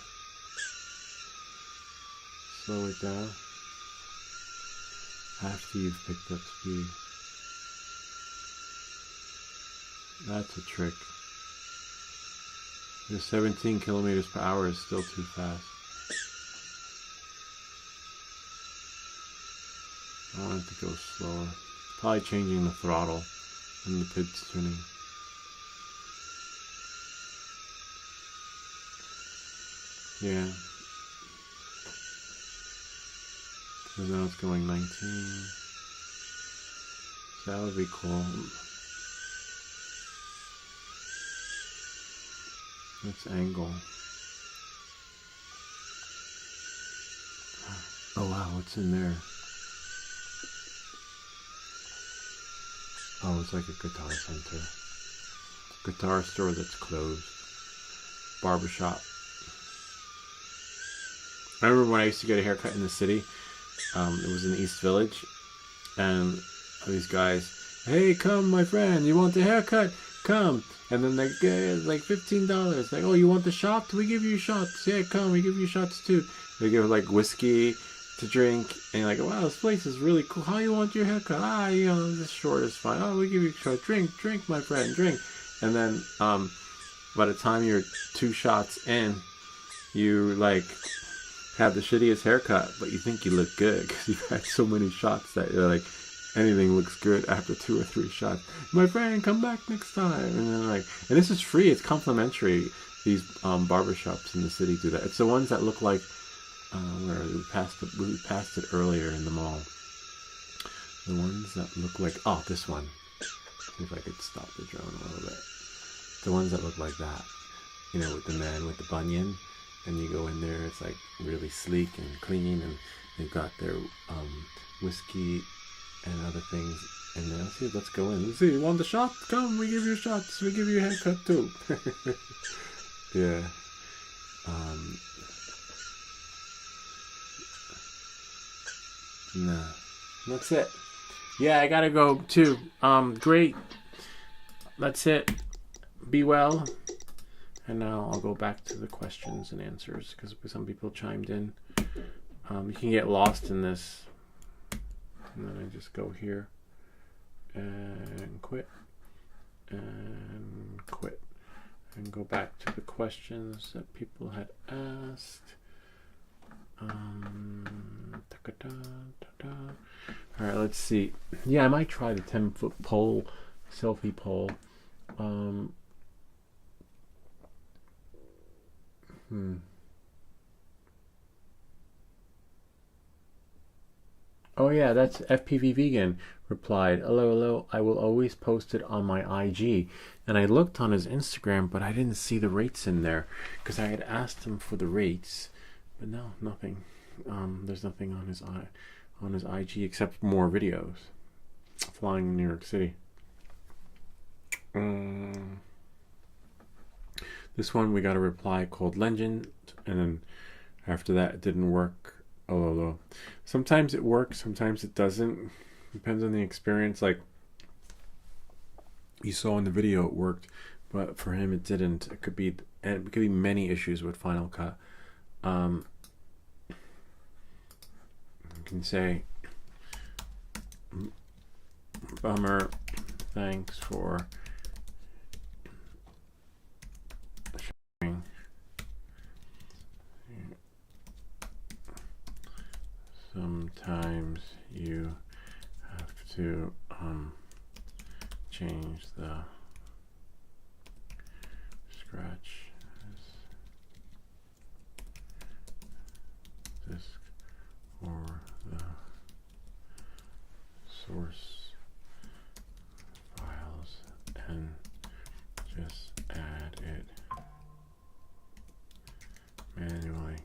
Slow it down after you've picked up speed. That's a trick. The 17 kilometers per hour is still too fast. I want it to go slower. Probably changing the throttle and the PID's tuning. Yeah. So now it's going 19. So that would be cool. Let's angle. Oh wow, what's in there? Oh, it's like a guitar center. Guitar store that's closed. Barbershop. I remember when I used to get a haircut in the city. It was in the East Village. And these guys, hey, come, my friend, you want the haircut? Come. And then they get like $15. Like, oh, you want the shot? We give you shots. Yeah, come, we give you shots too. They give like whiskey to drink, and you're like, wow, this place is really cool. How you want your haircut? Ah, you know, this short is fine. Oh, we give you a shot. Drink, my friend, drink. And then by the time you're 2 shots in, you like have the shittiest haircut, but you think you look good because you've had so many shots that you're like, anything looks good after 2 or 3 shots. My friend, come back next time. And then like, and this is free. It's complimentary. These barbershops in the city do that. It's the ones that look like where we passed it earlier in the mall. The ones that look like, oh, this one. See if I could stop the drone a little bit. The ones that look like that. You know, with the man with the bunion, and you go in there. It's like really sleek and clean, and they've got their whiskey and other things. And then let's go in. Let's see, you want the shot? Come, we give you shots. We give you a haircut too. Yeah. No. That's it. Yeah, I gotta go too. Great. That's it. Be well. And now I'll go back to the questions and answers because some people chimed in. You can get lost in this and then I just go here and quit and quit and go back to the questions that people had asked. All right, let's see. Yeah, I might try the 10-foot pole, selfie pole. Oh yeah, that's FPV Vegan replied, hello, hello, I will always post it on my IG. And I looked on his Instagram, but I didn't see the rates in there because I had asked him for the rates, but no, nothing. There's nothing on his IG except more videos flying in New York City. This one we got a reply called Legend, and then after that it didn't work. Oh, sometimes it works, sometimes it doesn't. Depends on the experience. Like you saw in the video, it worked, but for him it didn't. It could be many issues with Final Cut. You can say, bummer, thanks for sharing. Sometimes you have to change the scratch disk or the source files and just add it manually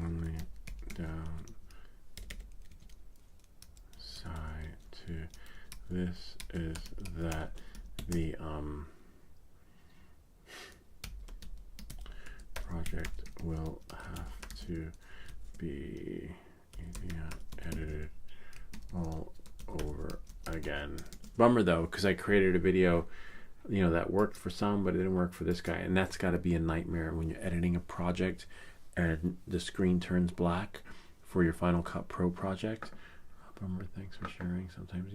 only down side to this is that the project will have to be edited all over again. Bummer though, because I created a video, that worked for some, but it didn't work for this guy, and that's got to be a nightmare when you're editing a project and the screen turns black for your Final Cut Pro project. Bummer, thanks for sharing. Sometimes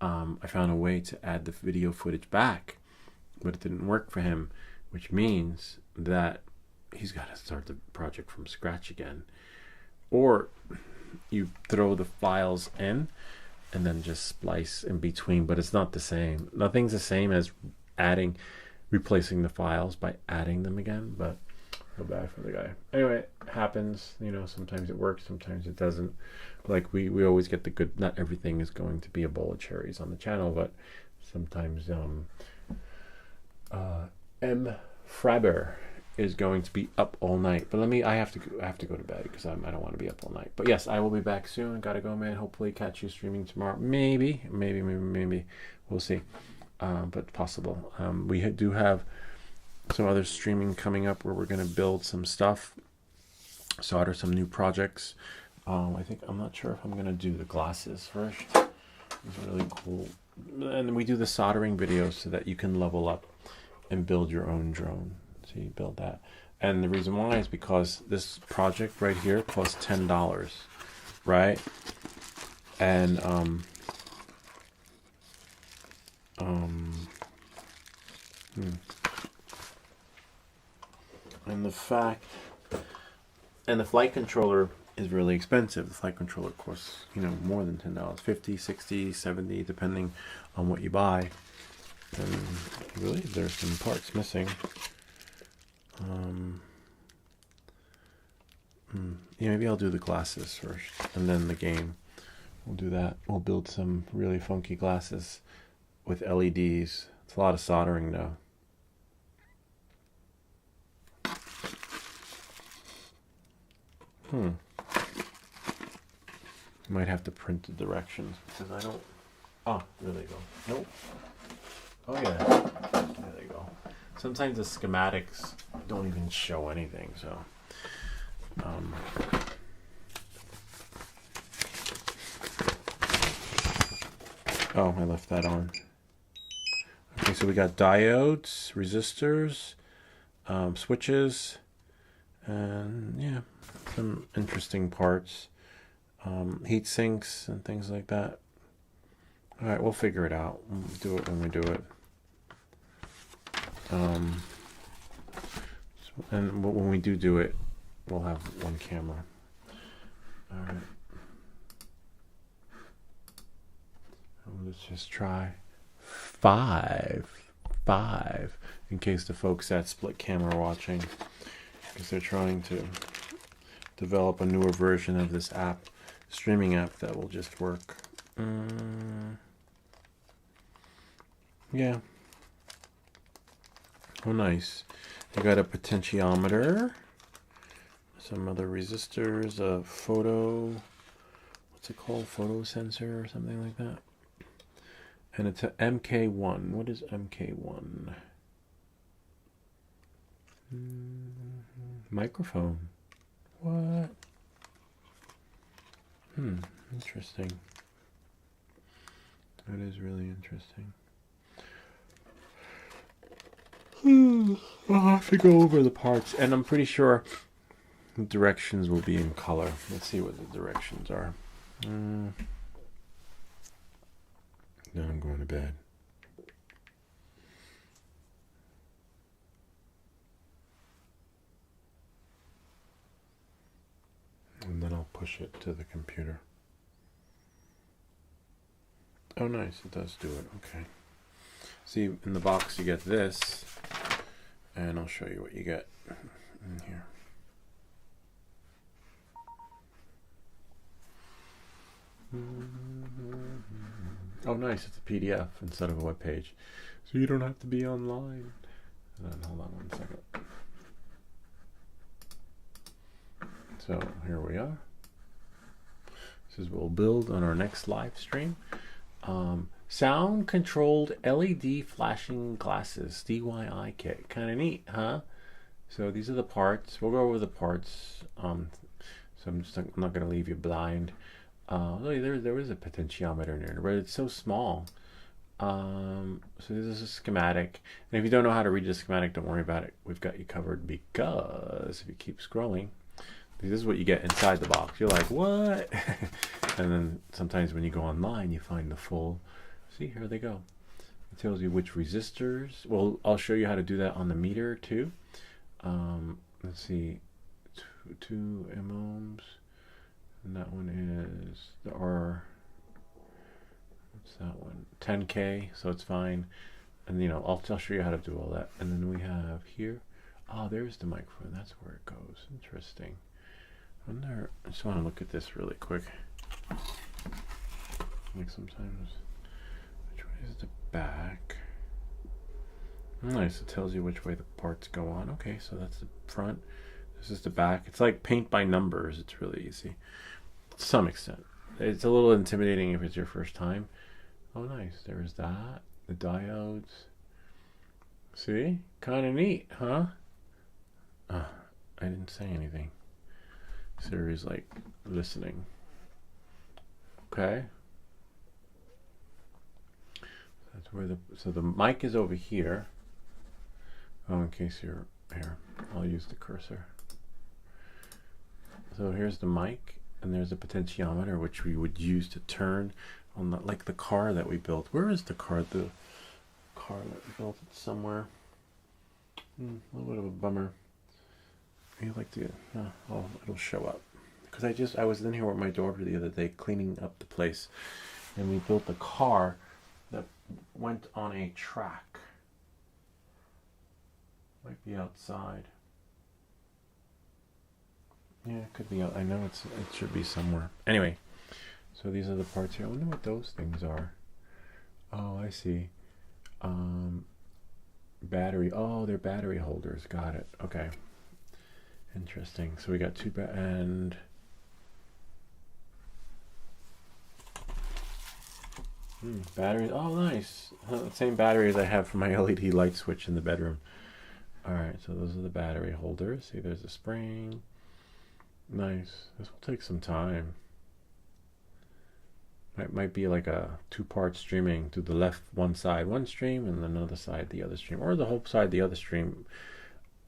I found a way to add the video footage back, but it didn't work for him, which means that he's got to start the project from scratch again. Or you throw the files in and then just splice in between, but it's not the same. Nothing's the same as replacing the files by adding them again, but feel bad for the guy. Anyway, it happens. Sometimes it works, sometimes it doesn't. Like we always get the good. Not everything is going to be a bowl of cherries on the channel, but sometimes M. Fraber is going to be up all night. But I have to go to bed because I don't want to be up all night. But yes, I will be back soon. Gotta go, man. Hopefully catch you streaming tomorrow. Maybe. We'll see. But possible. We do have some other streaming coming up where we're going to build some stuff, solder some new projects. I'm not sure if I'm going to do the glasses first. It's really cool. And we do the soldering videos so that you can level up and build your own drone. So you build that. And the reason why is because this project right here costs $10, right? And and the flight controller is really expensive. The flight controller costs, more than $10, 50, 60, 70, depending on what you buy. And I believe there's some parts missing. Maybe I'll do the glasses first and then the game. We'll do that. We'll build some really funky glasses with LEDs. It's a lot of soldering though. Might have to print the directions because I don't. Oh, there they go. Nope. Oh yeah, there they go. Sometimes the schematics don't even show anything, so. Oh, I left that on. Okay, so we got diodes, resistors, switches, and yeah, some interesting parts. heat sinks and things like that. All right, we'll figure it out. We'll do it when we do it. And when we do it, we'll have one camera. All right. Let's just try 5, in case the folks at Split Cam are watching, because they're trying to develop a newer version of this app, streaming app that will just work. Yeah. Oh, nice. I got a potentiometer, some other resistors, a photo, what's it called? Photo sensor or something like that. And it's a MK1. What is MK1? Microphone. What? Interesting. That is really interesting. I'll have to go over the parts, and I'm pretty sure the directions will be in color. Let's see what the directions are. Now I'm going to bed. And then I'll push it to the computer. Oh, nice. It does do it. Okay. See, in the box you get this, and I'll show you what you get in here. Oh, nice. It's a PDF instead of a web page, so you don't have to be online. And then, hold on one second. So here we are. This is what we'll build on our next live stream. Sound controlled LED flashing glasses DIY kit. Kind of neat, huh? So these are the parts. We'll go over the parts. So I'm not going to leave you blind. There is a potentiometer in there, but it's so small. So this is a schematic. And if you don't know how to read the schematic, don't worry about it. We've got you covered, because if you keep scrolling, this is what you get inside the box. You're like, what? And then sometimes when you go online, you find the full. See, here they go. It tells you which resistors. Well, I'll show you how to do that on the meter too. Let's see, 2 ohms, and that one is the R. What's that one? 10K. So it's fine. And I'll show you how to do all that. And then we have here. Oh, there's the microphone. That's where it goes. Interesting. I just want to look at this really quick. Like sometimes, which way is the back? Nice, it tells you which way the parts go on. Okay, so that's the front. This is the back. It's like paint by numbers. It's really easy. To some extent. It's a little intimidating if it's your first time. Oh, nice. There's that. The diodes. See? Kind of neat, huh? I didn't say anything. Siri's like listening. Okay. That's where the mic is over here. Oh, in case you're here, I'll use the cursor. So here's the mic, and there's a potentiometer, which we would use to turn on like the car that we built. Where is the car? The car that we built, it's somewhere. A little bit of a bummer. You like to? Oh, it'll show up. Because I was in here with my daughter the other day cleaning up the place, and we built a car that went on a track. Might be outside. Yeah, it could be out. I know it should be somewhere. Anyway, so these are the parts here. I wonder what those things are. Oh, I see. Battery. Oh, they're battery holders. Got it. Okay. Interesting. So we got two and batteries. Oh, nice. Same batteries I have for my LED light switch in the bedroom. All right, so those are the battery holders. See, there's a spring. Nice. This will take some time. Might be like a 2-part streaming. To the left, one side, one stream, and another side, the other stream, or the whole side, the other stream,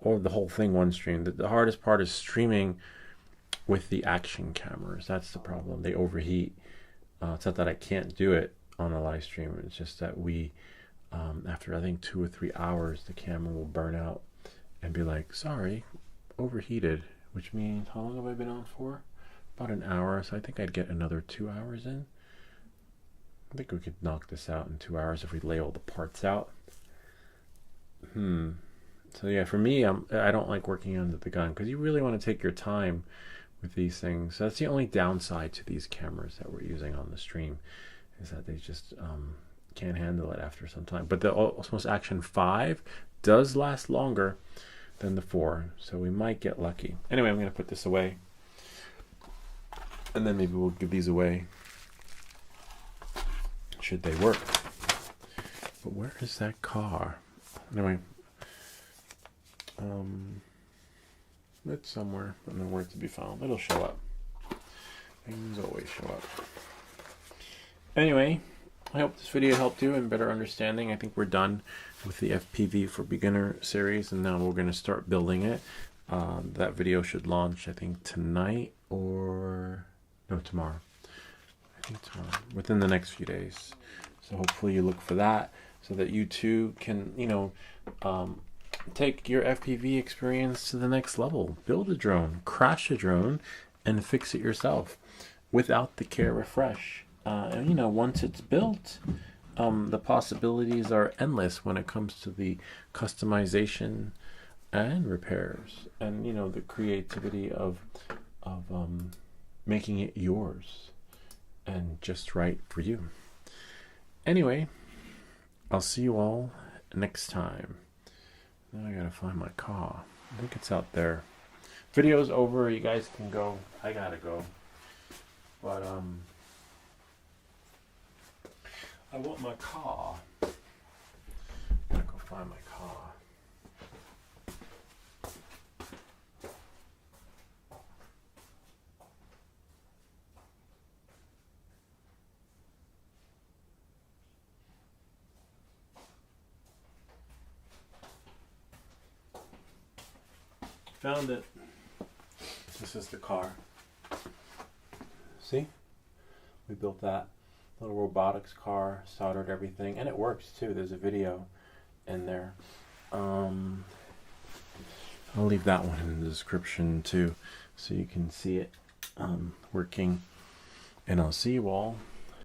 or the whole thing, one stream. The hardest part is streaming with the action cameras. That's the problem. They overheat. It's not that I can't do it on a live stream. It's just that we, after I think 2 or 3 hours, the camera will burn out and be like, sorry, overheated. Which means, how long have I been on for? About an hour. So I think I'd get another 2 hours in. I think we could knock this out in 2 hours if we lay all the parts out. So yeah, for me, I don't like working under the gun because you really want to take your time with these things. So that's the only downside to these cameras that we're using on the stream, is that they just can't handle it after some time. But the Osmos Action 5 does last longer than the 4, so we might get lucky. Anyway, I'm going to put this away, and then maybe we'll give these away should they work. But where is that car? Anyway, it's somewhere. I don't know where to be found. It'll show up. Things always show up. Anyway, I hope this video helped you in better understanding. I think we're done with the FPV for Beginner series, and now we're going to start building it. That video should launch, I think, tonight or no, tomorrow. I think tomorrow, within the next few days. So hopefully you look for that, so that you too can, take your FPV experience to the next level. Build a drone, crash a drone, and fix it yourself without the care refresh. And once it's built, the possibilities are endless when it comes to the customization and repairs, and the creativity of making it yours and just right for you. Anyway, I'll see you all next time. Now I gotta find my car. I think it's out there. Video's over. You guys can go. I gotta go. But I want my car. Gotta go find my car. Found it. This is the car. See? We built that little robotics car, soldered everything, and it works too. There's a video in there. I'll leave that one in the description too, so you can see it working. And I'll see you all